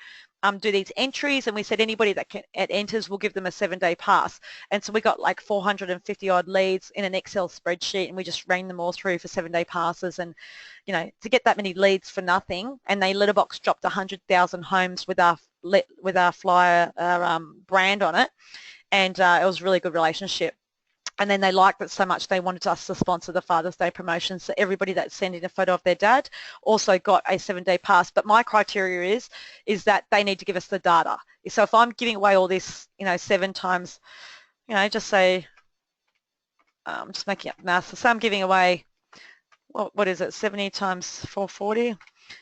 do these entries, and we said anybody that enters, we'll give them a 7-day pass. And so we got like 450 odd leads in an Excel spreadsheet, and we just ran them all through for 7-day passes. And you know, to get that many leads for nothing, and they letterbox dropped 100,000 homes with our flyer brand on it, and it was a really good relationship. And then they liked it so much they wanted us to sponsor the Father's Day promotion. So everybody that sent in a photo of their dad also got a 7-day pass. But my criteria is that they need to give us the data. So if I'm giving away all this, 7 times, just say, I'm just making up math. So I'm giving away, what is it, 70 times 440?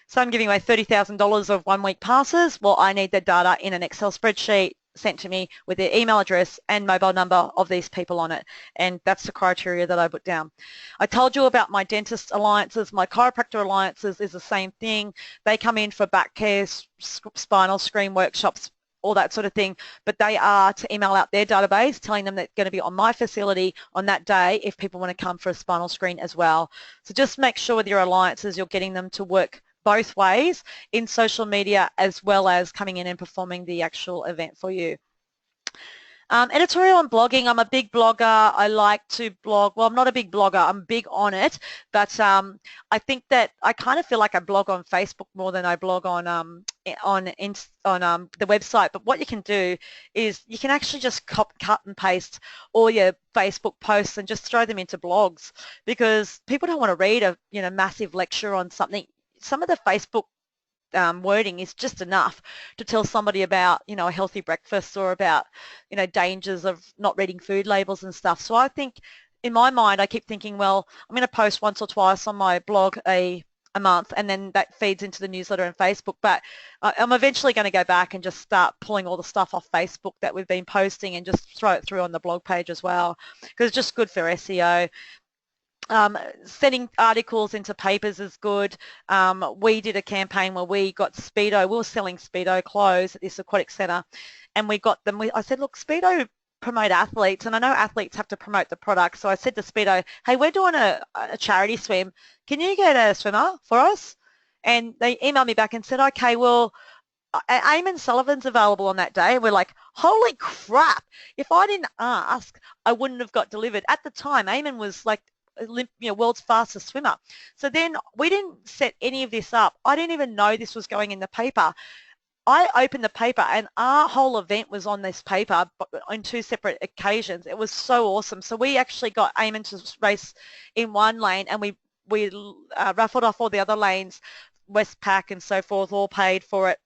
So I'm giving away $30,000 of 1-week passes. Well, I need the data in an Excel spreadsheet sent to me with their email address and mobile number of these people on it, and that's the criteria that I put down. I told you about my dentist alliances. My chiropractor alliances is the same thing. They come in for back care, spinal screen workshops, all that sort of thing, but they are to email out their database telling them they're going to be on my facility on that day if people want to come for a spinal screen as well. So just make sure with your alliances you're getting them to work both ways in social media as well as coming in and performing the actual event for you. Editorial and blogging. I'm a big blogger. I like to blog. Well, I'm not a big blogger. I'm big on it, but I think that I kind of feel like I blog on Facebook more than I blog on the website. But what you can do is you can actually just cut and paste all your Facebook posts and just throw them into blogs, because people don't want to read a massive lecture on something. Some of the Facebook wording is just enough to tell somebody about, a healthy breakfast, or about, dangers of not reading food labels and stuff. So I think, in my mind, I keep thinking, well, I'm going to post once or twice on my blog a month, and then that feeds into the newsletter and Facebook. But I'm eventually going to go back and just start pulling all the stuff off Facebook that we've been posting and just throw it through on the blog page as well, because it's just good for SEO. Sending articles into papers is good. We did a campaign where we got Speedo. We were selling Speedo clothes at this aquatic centre, and we got them. I said, look, Speedo promote athletes, and I know athletes have to promote the product. So I said to Speedo, hey, we're doing a charity swim. Can you get a swimmer for us? And they emailed me back and said, okay, well, Eamon Sullivan's available on that day. And we're like, holy crap. If I didn't ask, I wouldn't have got delivered. At the time, Eamon was like, world's fastest swimmer. So then we didn't set any of this up. I didn't even know this was going in the paper. I opened the paper and our whole event was on this paper on 2 separate occasions. It was so awesome. So we actually got Eamon to race in one lane, and we raffled off all the other lanes, Westpac and so forth, all paid for it.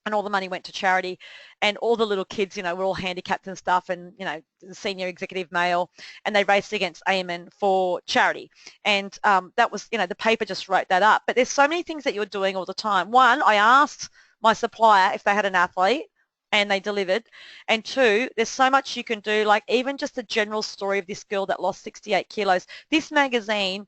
And all the money went to charity, and all the little kids, were all handicapped and stuff, and, the senior executive male, and they raced against Eamon for charity. And that was, the paper just wrote that up. But there's so many things that you're doing all the time. One, I asked my supplier if they had an athlete, and they delivered. And 2, there's so much you can do, like even just the general story of this girl that lost 68 kilos. This magazine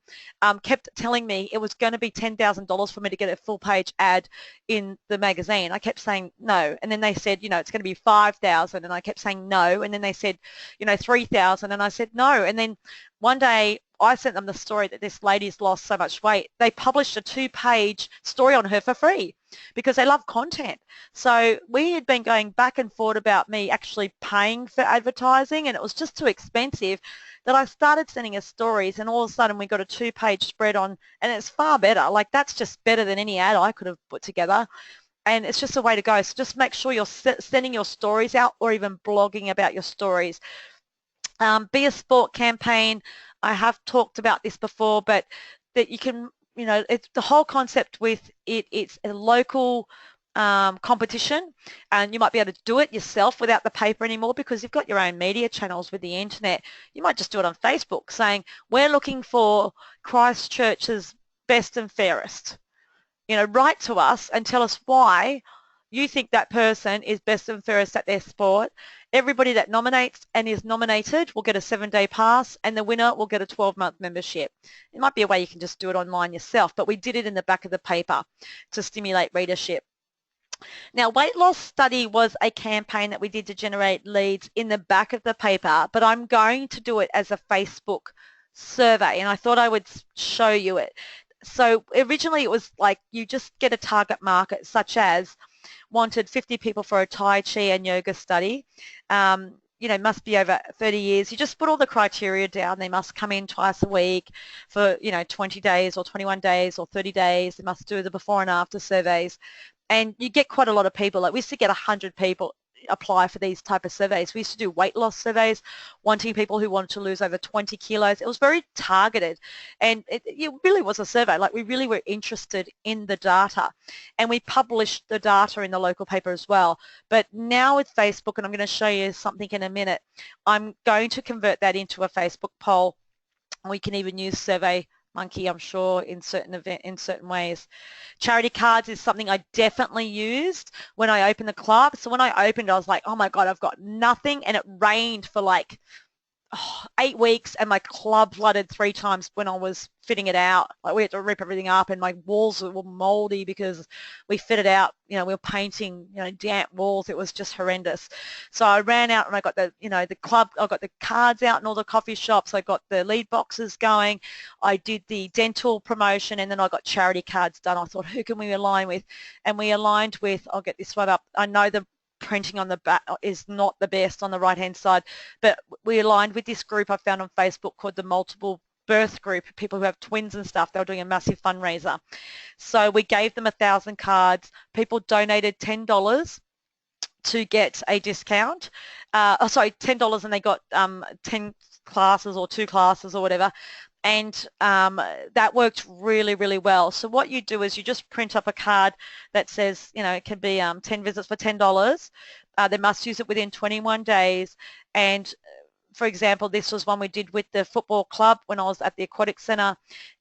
kept telling me it was going to be $10,000 for me to get a full page ad in the magazine. I kept saying no, and then they said, it's going to be 5,000, and I kept saying no, and then they said, 3,000, and I said no. And then one day I sent them the story that this lady's lost so much weight. They published a 2-page story on her for free because they love content. So we had been going back and forth about me actually paying for advertising, and it was just too expensive, that I started sending her stories, and all of a sudden we got a 2-page spread on, and it's far better. Like, that's just better than any ad I could have put together. And it's just a way to go. So just make sure you're sending your stories out, or even blogging about your stories. Be a Sport campaign. I have talked about this before, but that you can, it's the whole concept with it. It's a local competition, and you might be able to do it yourself without the paper anymore, because you've got your own media channels with the internet. You might just do it on Facebook saying, we're looking for Christchurch's best and fairest. Write to us and tell us why you think that person is best and fairest at their sport. Everybody that nominates and is nominated will get a 7-day pass, and the winner will get a 12-month membership. It might be a way you can just do it online yourself, but we did it in the back of the paper to stimulate readership. Now, Weight Loss Study was a campaign that we did to generate leads in the back of the paper, but I'm going to do it as a Facebook survey, and I thought I would show you it. So originally it was like you just get a target market, such as wanted 50 people for a Tai Chi and yoga study, must be over 30 years. You just put all the criteria down. They must come in twice a week for, 20 days or 21 days or 30 days. They must do the before and after surveys. And you get quite a lot of people. Like, we used to get 100 people apply for these type of surveys. We used to do weight loss surveys, wanting people who wanted to lose over 20 kilos. It was very targeted, and it really was a survey. Like, we really were interested in the data, and we published the data in the local paper as well. But now with Facebook, and I'm going to show you something in a minute, I'm going to convert that into a Facebook poll. We can even use survey monkey, I'm sure, in certain ways. Charity cards is something I definitely used when I opened the club. So when I opened, I was like, oh my God, I've got nothing. And it rained for like 8 weeks, and my club flooded 3 times when I was fitting it out. Like, we had to rip everything up, and my walls were moldy because we fit it out. We were painting, damp walls. It was just horrendous. So I ran out and I got the club, I got the cards out in all the coffee shops. I got the lead boxes going. I did the dental promotion, and then I got charity cards done. I thought, who can we align with? And we aligned with, I'll get this one up. I know the printing on the back is not the best on the right hand side, but we aligned with this group I found on Facebook called the Multiple Birth Group, people who have twins and stuff. They were doing a massive fundraiser. So we gave them 1,000 cards. People donated $10 to get a discount. $10, and they got 10 classes or 2 classes or whatever. And that worked really, really well. So what you do is you just print up a card that says, it can be 10 visits for $10. They must use it within 21 days. And for example, this was one we did with the football club when I was at the aquatic centre,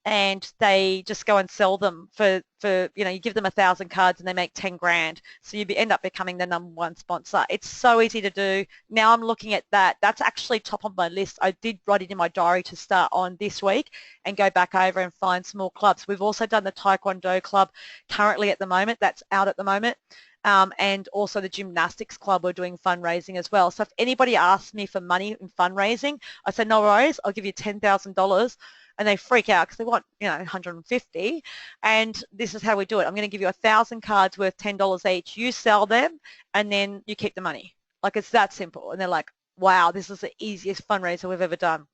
and they just go and sell them for you give them 1,000 cards and they make 10 grand. So you end up becoming the #1 sponsor. It's so easy to do. Now I'm looking at that. That's actually top of my list. I did write it in my diary to start on this week and go back over and find small clubs. We've also done the Taekwondo club currently at the moment. That's out at the moment. And also the gymnastics club, we're doing fundraising as well. So if anybody asks me for money in fundraising, I say, no worries, I'll give you $10,000. And they freak out because they want, 150. And this is how we do it. I'm going to give you 1,000 cards worth $10 each. You sell them and then you keep the money. Like, it's that simple. And they're like, wow, this is the easiest fundraiser we've ever done.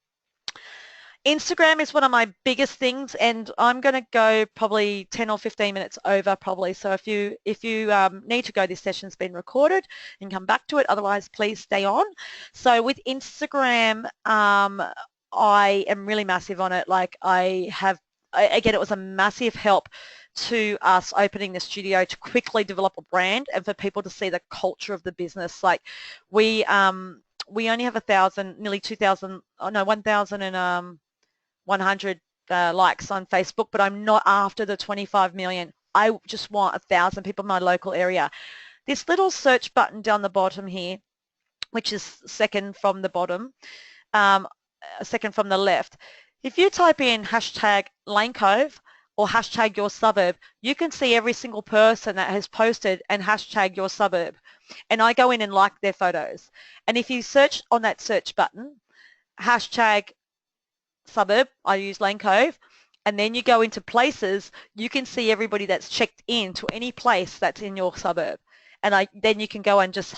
Instagram is one of my biggest things, and I'm going to go probably 10 or 15 minutes over probably. So if you need to go, this session's been recorded and come back to it. Otherwise, please stay on. So with Instagram, I am really massive on it. Like, again, it was a massive help to us opening the studio to quickly develop a brand and for people to see the culture of the business. Like, we only have 1,000, nearly 2,000, 1,100 likes on Facebook, but I'm not after the 25 million. I just want 1,000 people in my local area. This little search button down the bottom here, which is second from the bottom, second from the left, if you type in hashtag Lane Cove or hashtag your suburb, you can see every single person that has posted and hashtag your suburb. And I go in and like their photos. And if you search on that search button, hashtag suburb, I use Lane Cove, and then you go into places, you can see everybody that's checked in to any place that's in your suburb. And then you can go and just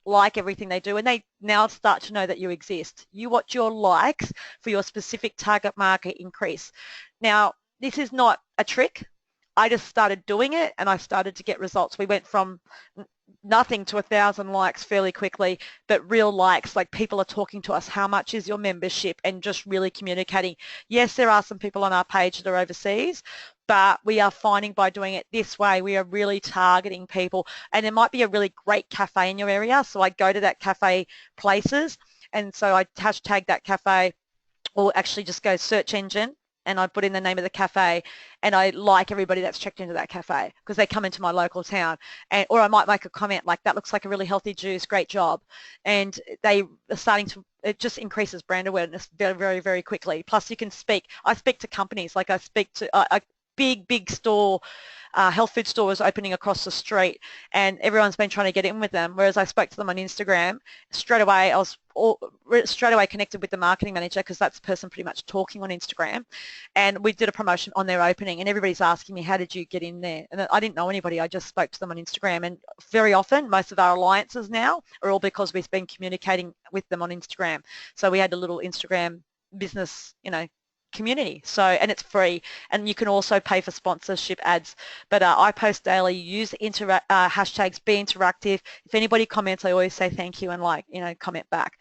like everything they do, and they now start to know that you exist. You watch your likes for your specific target market increase. Now, this is not a trick. I just started doing it and I started to get results. We went from nothing to 1,000 likes fairly quickly, but real likes, like people are talking to us, how much is your membership, and just really communicating. Yes, there are some people on our page that are overseas, but we are finding by doing it this way, we are really targeting people. And there might be a really great cafe in your area, so I go to that cafe places, and so I hashtag that cafe, or actually just go search engine, and I put in the name of the cafe, and I like everybody that's checked into that cafe because they come into my local town. Or I might make a comment like, that looks like a really healthy juice, great job. And they are starting to, it just increases brand awareness very, very, very quickly. Plus you can speak. I speak to companies, like I speak to a big store, health food store is opening across the street, and everyone's been trying to get in with them, whereas I spoke to them on Instagram. Straight away I was straight away connected with the marketing manager, because that's the person pretty much talking on Instagram, and we did a promotion on their opening, and everybody's asking me, how did you get in there? And I didn't know anybody, I just spoke to them on Instagram. And very often most of our alliances now are all because we've been communicating with them on Instagram. So we had a little Instagram business, community. So, and it's free, and you can also pay for sponsorship ads. But I post daily. Use hashtags, be interactive. If anybody comments, I always say thank you and comment back.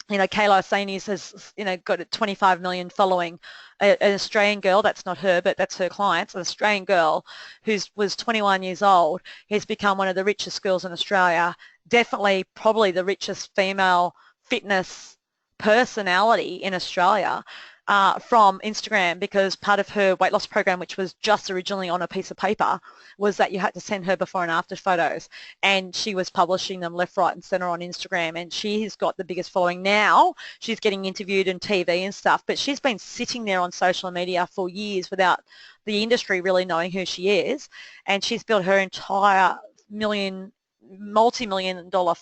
Kayla Saini's has got a 25 million following. An Australian girl, that's not her, but that's her clients, an Australian girl who was 21 years old, has become one of the richest girls in Australia. Definitely, probably the richest female fitness personality in Australia. from Instagram, because part of her weight loss program, which was just originally on a piece of paper, was that you had to send her before and after photos, and she was publishing them left, right and centre on Instagram, and she has got the biggest following now. She's getting interviewed in TV and stuff, but she's been sitting there on social media for years without the industry really knowing who she is, and she's built her entire multi-million dollar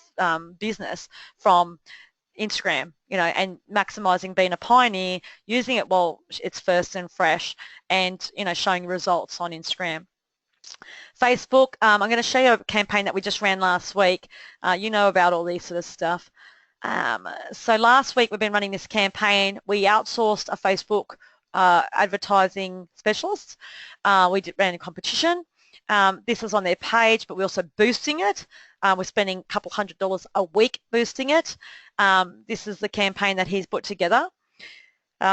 business from Instagram, and maximizing being a pioneer, using it while it's first and fresh, and showing results on Instagram. Facebook, I'm going to show you a campaign that we just ran last week. You know about all these sort of stuff. So last week we've been running this campaign. We outsourced a Facebook advertising specialist. We ran a competition. This is on their page, but we're also boosting it. We're spending a couple $100 a week boosting it. This is the campaign that he's put together.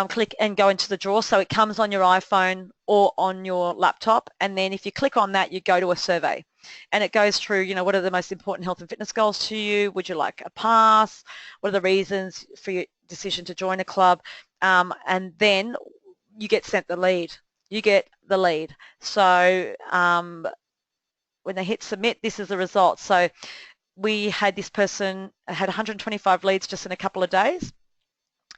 Click and go into the draw, so it comes on your iPhone or on your laptop, and then if you click on that, you go to a survey, and it goes through, what are the most important health and fitness goals to you? Would you like a pass? What are the reasons for your decision to join a club? And then you get sent the lead. You get the lead. So when they hit submit, this is the result. So we had this person had 125 leads just in a couple of days,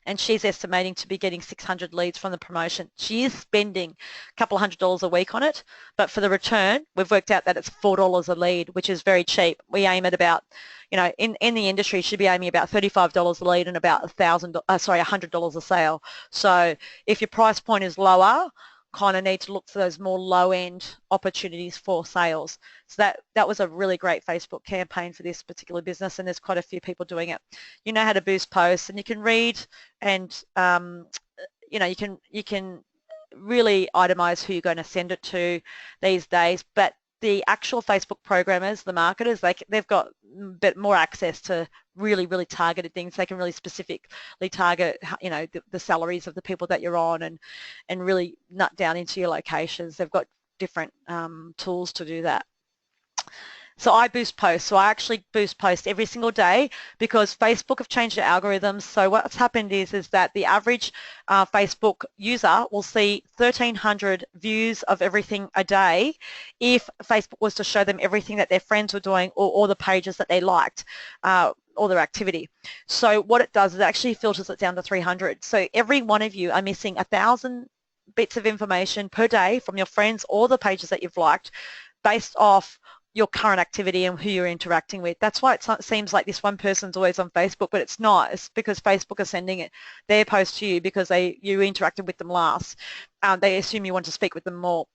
and she's estimating to be getting 600 leads from the promotion. She is spending a couple of $100 a week on it, but for the return, we've worked out that it's $4 a lead, which is very cheap. We aim at about, in the industry, should be aiming about $35 a lead and about $100 a sale. So if your price point is lower, kind of need to look for those more low-end opportunities for sales. So that was a really great Facebook campaign for this particular business, and there's quite a few people doing it. You know how to boost posts, and you can read, and you can really itemize who you're going to send it to these days. But the actual Facebook programmers, the marketers, they've got a bit more access to really, really targeted things. They can really specifically target, the salaries of the people that you're on, and really nut down into your locations. They've got different tools to do that. So I boost posts. So I actually boost posts every single day, because Facebook have changed their algorithms. So what's happened is that the average Facebook user will see 1,300 views of everything a day if Facebook was to show them everything that their friends were doing, or all the pages that they liked, or their activity. So what it does is it actually filters it down to 300. So every one of you are missing 1,000 bits of information per day from your friends or the pages that you've liked, based off your current activity and who you're interacting with. That's why it seems like this one person's always on Facebook, but it's not. It's because Facebook are sending their post to you because you interacted with them last. They assume you want to speak with them more.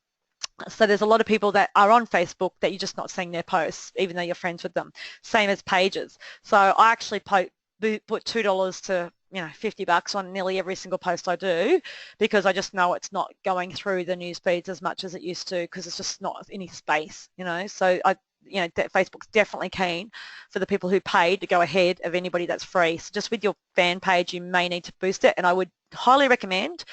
So there's a lot of people that are on Facebook that you're just not seeing their posts, even though you're friends with them. Same as pages. So I actually put $2 to $50 on nearly every single post I do, because I just know it's not going through the news feeds as much as it used to, because it's just not any space, So Facebook's definitely keen for the people who paid to go ahead of anybody that's free. So just with your fan page, you may need to boost it, and I would highly recommend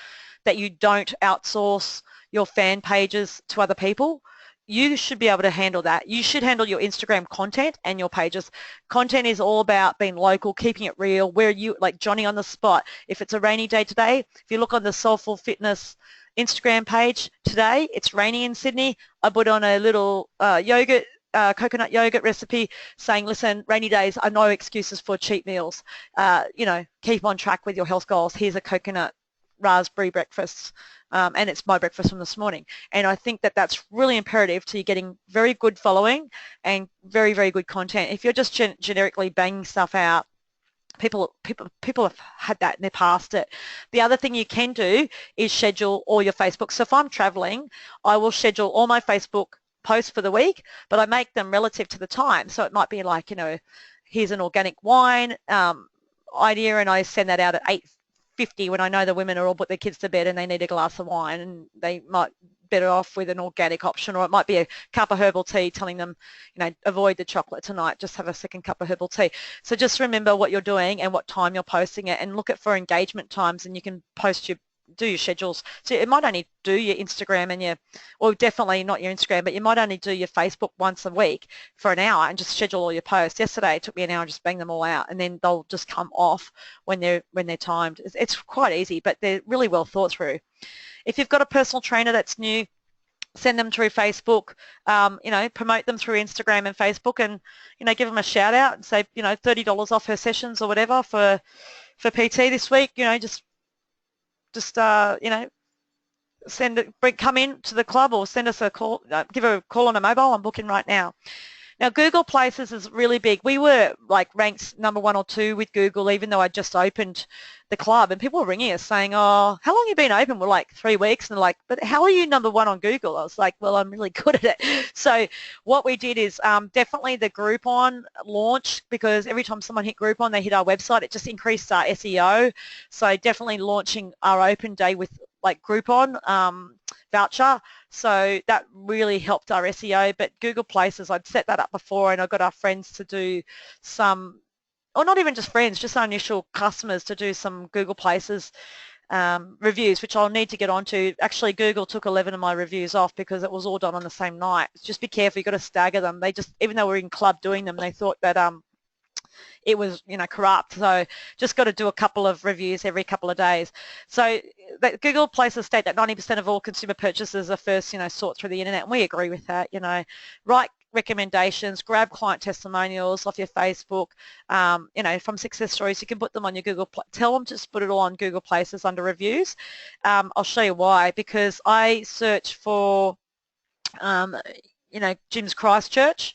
that you don't outsource your fan pages to other people. You should be able to handle that. You should handle your Instagram content and your pages. Content is all about being local, keeping it real, where you, like Johnny on the spot. If it's a rainy day today, if you look on the Soulful Fitness Instagram page today, it's rainy in Sydney. I put on a little coconut yogurt recipe saying, listen, rainy days are no excuses for cheat meals. Keep on track with your health goals. Here's a coconut raspberry breakfast, and it's my breakfast from this morning. And I think that that's really imperative to you getting very good following and very, very good content. If you're just generically banging stuff out, people have had that and they're past it. The other thing you can do is schedule all your Facebook. So if I'm traveling, I will schedule all my Facebook posts for the week, but I make them relative to the time. So it might be like, here's an organic wine idea, and I send that out at 8:50 when I know the women are all put their kids to bed and they need a glass of wine, and they might better off with an organic option, or it might be a cup of herbal tea telling them, avoid the chocolate tonight, just have a second cup of herbal tea. So just remember what you're doing and what time you're posting it, and look at for engagement times, and you can post your do your schedules. So it might only do your Instagram and or definitely not your Instagram, but you might only do your Facebook once a week for an hour and just schedule all your posts. Yesterday it took me an hour and just bang them all out, and then they'll just come off when they're timed. It's quite easy, but they're really well thought through. If you've got a personal trainer that's new, send them through Facebook, promote them through Instagram and Facebook, and, give them a shout out and say, $30 off her sessions or whatever for PT this week. Come in to the club or send us a call, give her a call on a mobile. I'm booking right now. Now, Google Places is really big. We were ranked number 1 or 2 with Google, even though I just opened the club, and people were ringing us saying, oh, how long have you been open? We're 3 weeks, and they're like, but how are you number 1 on Google? I was like, well, I'm really good at it. So what we did is definitely the Groupon launch, because every time someone hit Groupon, they hit our website. It just increased our SEO. So definitely launching our open day with Groupon voucher. So that really helped our SEO. But Google Places, I'd set that up before, and I got our friends to do some, or not even just friends, just our initial customers to do some Google Places reviews, which I'll need to get onto. Actually, Google took 11 of my reviews off because it was all done on the same night. Just be careful, you've got to stagger them. They just, even though we're in club doing them, they thought that it was, corrupt. So just got to do a couple of reviews every couple of days. So Google Places state that 90% of all consumer purchases are first, sought through the internet, and we agree with that. Write recommendations, grab client testimonials off your Facebook, from success stories. You can put them on your Google. Tell them to just put it all on Google Places under reviews. I'll show you why. Because I search for, Jim's Christchurch.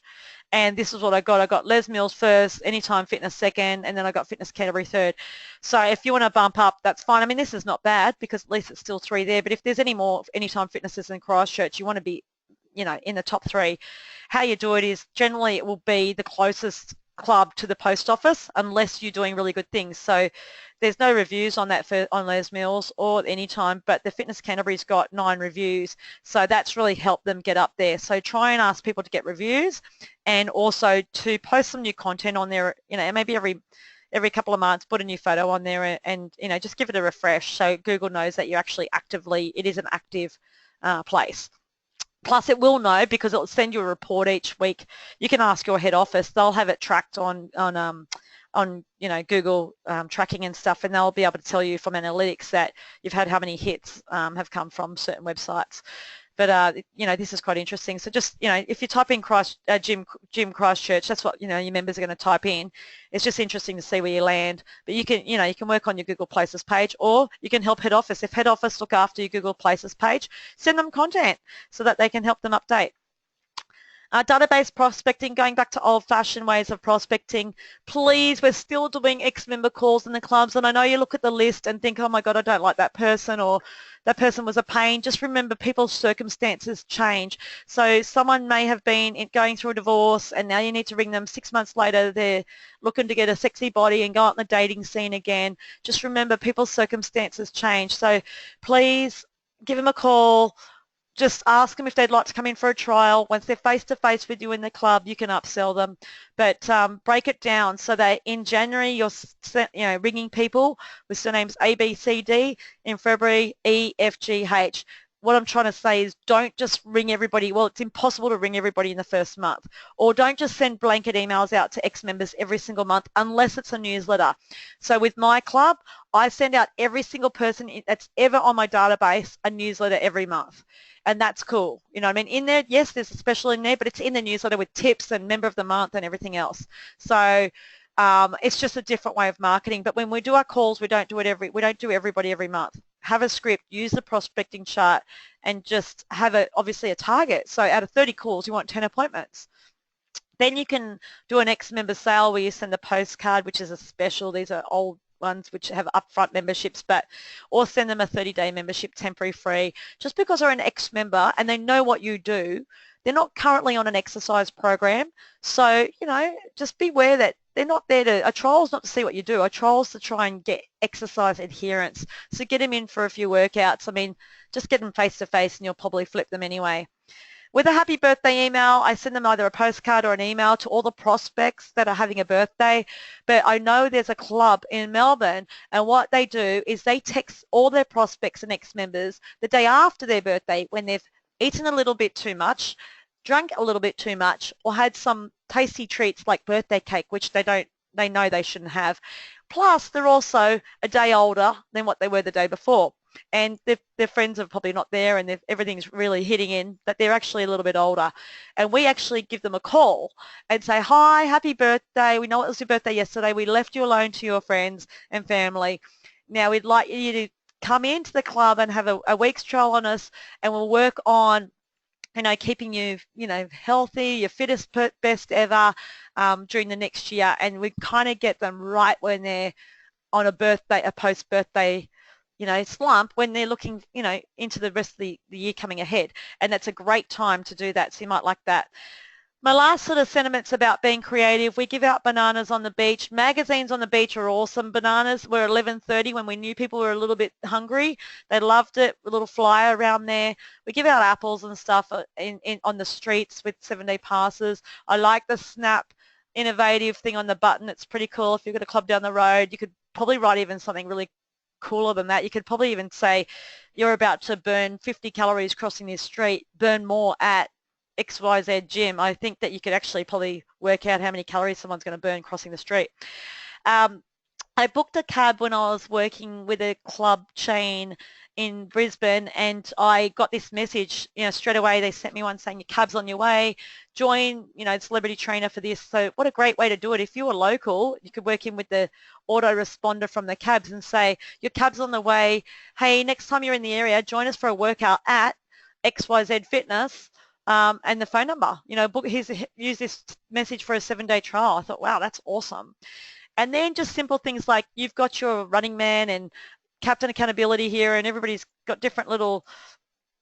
And this is what I got. I got Les Mills first, Anytime Fitness second, and then I got Fitness Canterbury third. So if you want to bump up, that's fine. I mean, this is not bad because at least it's still 3 there. But if there's any more Anytime Fitnesses in Christchurch, you want to be, in the top 3. How you do it is generally it will be the closest club to the post office unless you're doing really good things. So there's no reviews on that on Les Mills or Anytime, but the Fitness Canterbury's got 9 reviews. So that's really helped them get up there. So try and ask people to get reviews, and also to post some new content on there, maybe every couple of months, put a new photo on there, and just give it a refresh so Google knows that you're actually it is an active place. Plus it will know because it will send you a report each week. You can ask your head office. They'll have it tracked on Google tracking and stuff, and they'll be able to tell you from analytics that you've had how many hits have come from certain websites. But this is quite interesting. So just if you type in Jim Christchurch, that's what your members are going to type in. It's just interesting to see where you land. But you can work on your Google Places page, or you can help head office. If head office look after your Google Places page, send them content so that they can help them update. Database prospecting, going back to old-fashioned ways of prospecting. Please, we're still doing ex-member calls in the clubs, and I know you look at the list and think, oh my God, I don't like that person, or that person was a pain. Just remember, people's circumstances change. So someone may have been going through a divorce, and now you need to ring them 6 months later. They're looking to get a sexy body and go out in the dating scene again. Just remember, people's circumstances change. So please give them a call. Just ask them if they'd like to come in for a trial. Once they're face-to-face with you in the club, you can upsell them. But break it down so that in January you're ringing people with surnames A, B, C, D. In February, E, F, G, H. What I'm trying to say is don't just ring everybody. Well, it's impossible to ring everybody in the first month. Or don't just send blanket emails out to ex-members every single month unless it's a newsletter. So with my club, I send out every single person that's ever on my database a newsletter every month. And that's cool. In there, yes, there's a special in there, but it's in the newsletter with tips and member of the month and everything else. So it's just a different way of marketing. But when we do our calls, we don't do everybody every month. Have a script, use the prospecting chart, and just have obviously a target. So out of 30 calls, you want 10 appointments. Then you can do an ex-member sale where you send a postcard, which is a special. These are old ones which have upfront memberships, or send them a 30-day membership, temporary free. Just because they're an ex-member and they know what you do, they're not currently on an exercise program. So, just beware that they're not there to, a trial's not to see what you do. A trial's to try and get exercise adherence. So get them in for a few workouts. I mean, just get them face-to-face and you'll probably flip them anyway. With a happy birthday email, I send them either a postcard or an email to all the prospects that are having a birthday. But I know there's a club in Melbourne, and what they do is they text all their prospects and ex-members the day after their birthday when they've eaten a little bit too much, drunk a little bit too much, or had some tasty treats like birthday cake, which they know they shouldn't have. Plus, they're also a day older than what they were the day before. And their friends are probably not there, and everything's really hitting in that they're actually a little bit older. And we actually give them a call and say, hi, happy birthday. We know it was your birthday yesterday. We left you alone to your friends and family. Now we'd like you to come into the club and have a week's trial on us, and we'll work on keeping you, healthy, your fittest, best ever during the next year. And we kind of get them right when they're on a post-birthday, slump, when they're looking, into the rest of the year coming ahead. And that's a great time to do that. So you might like that. My last sort of sentiments about being creative, we give out bananas on the beach. Magazines on the beach are awesome. Bananas were 11:30 when we knew people were a little bit hungry. They loved it, a little flyer around there. We give out apples and stuff on the streets with 7-day passes. I like the Snap innovative thing on the button. It's pretty cool. If you've got a club down the road, you could probably write even something really cooler than that. You could probably even say, you're about to burn 50 calories crossing this street, burn more at XYZ gym. I think that you could actually probably work out how many calories someone's going to burn crossing the street. I booked a cab when I was working with a club chain in Brisbane, and I got this message, straight away they sent me one saying your cab's on your way, join, celebrity trainer for this. So what a great way to do it. If you were local, you could work in with the autoresponder from the cabs and say, your cab's on the way. Hey, next time you're in the area, join us for a workout at XYZ Fitness. And the phone number, use this message for a 7-day trial. I thought, wow, that's awesome. And then just simple things like you've got your running man and captain accountability here, and everybody's got different little,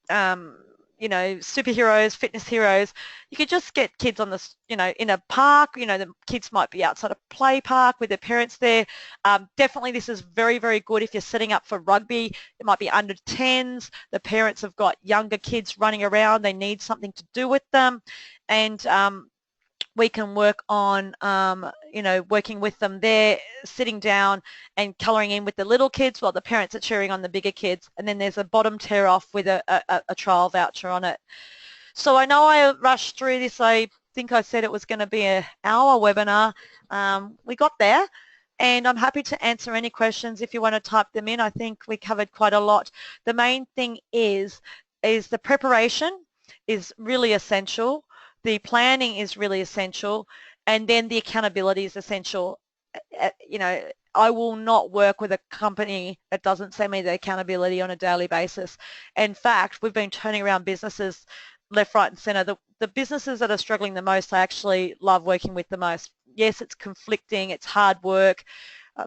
superheroes, fitness heroes. You could just get kids on this, in a park, the kids might be outside a play park with their parents there. Definitely this is very, very good if you're setting up for rugby. It might be under 10s. The parents have got younger kids running around. They need something to do with them. And we can work on, working with them there, sitting down and colouring in with the little kids while the parents are cheering on the bigger kids. And then there's a bottom tear off with a trial voucher on it. So I know I rushed through this. I think I said it was going to be an hour webinar. We got there, and I'm happy to answer any questions if you want to type them in. I think we covered quite a lot. The main thing is the preparation is really essential. The planning is really essential, and then the accountability is essential. I will not work with a company that doesn't send me the accountability on a daily basis. In fact, we've been turning around businesses left, right and centre. The businesses that are struggling the most, I actually love working with the most. Yes, it's conflicting, it's hard work.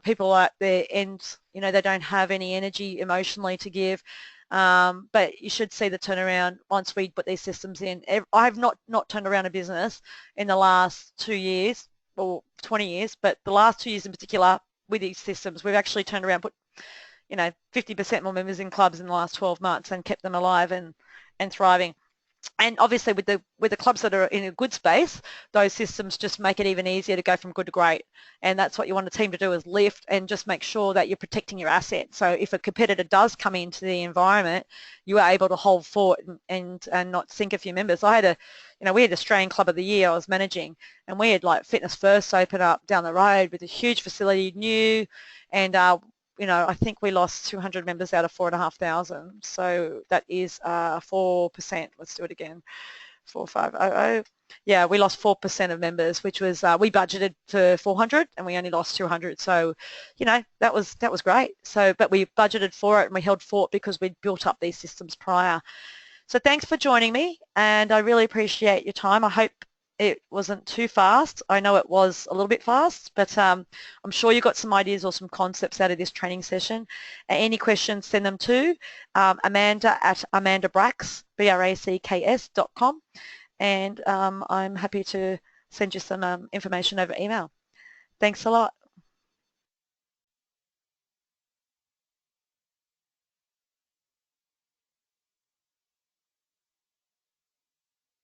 People are at their ends, they don't have any energy emotionally to give. But you should see the turnaround once we put these systems in. I have not turned around a business in the last 2 years or 20 years, but the last 2 years in particular with these systems, we've actually turned around, put 50% more members in clubs in the last 12 months and kept them alive and thriving. And obviously with the clubs that are in a good space, those systems just make it even easier to go from good to great. And that's what you want a team to do, is lift and just make sure that you're protecting your assets. So if a competitor does come into the environment, you are able to hold fort and not sink a few members. I had we had Australian Club of the Year I was managing, and we had like Fitness First open up down the road with a huge facility, new, and I think we lost 200 members out of 4,500. So that is 4%. Let's do it again. 4500. Yeah, we lost 4% of members, which was we budgeted for 400 and we only lost 200. So, that was great. So, but we budgeted for it and we held fort because we'd built up these systems prior. So thanks for joining me, and I really appreciate your time. I hope it wasn't too fast. I know it was a little bit fast, but I'm sure you got some ideas or some concepts out of this training session. Any questions, send them to Amanda at amandabracks, bracks.com, and I'm happy to send you some information over email. Thanks a lot.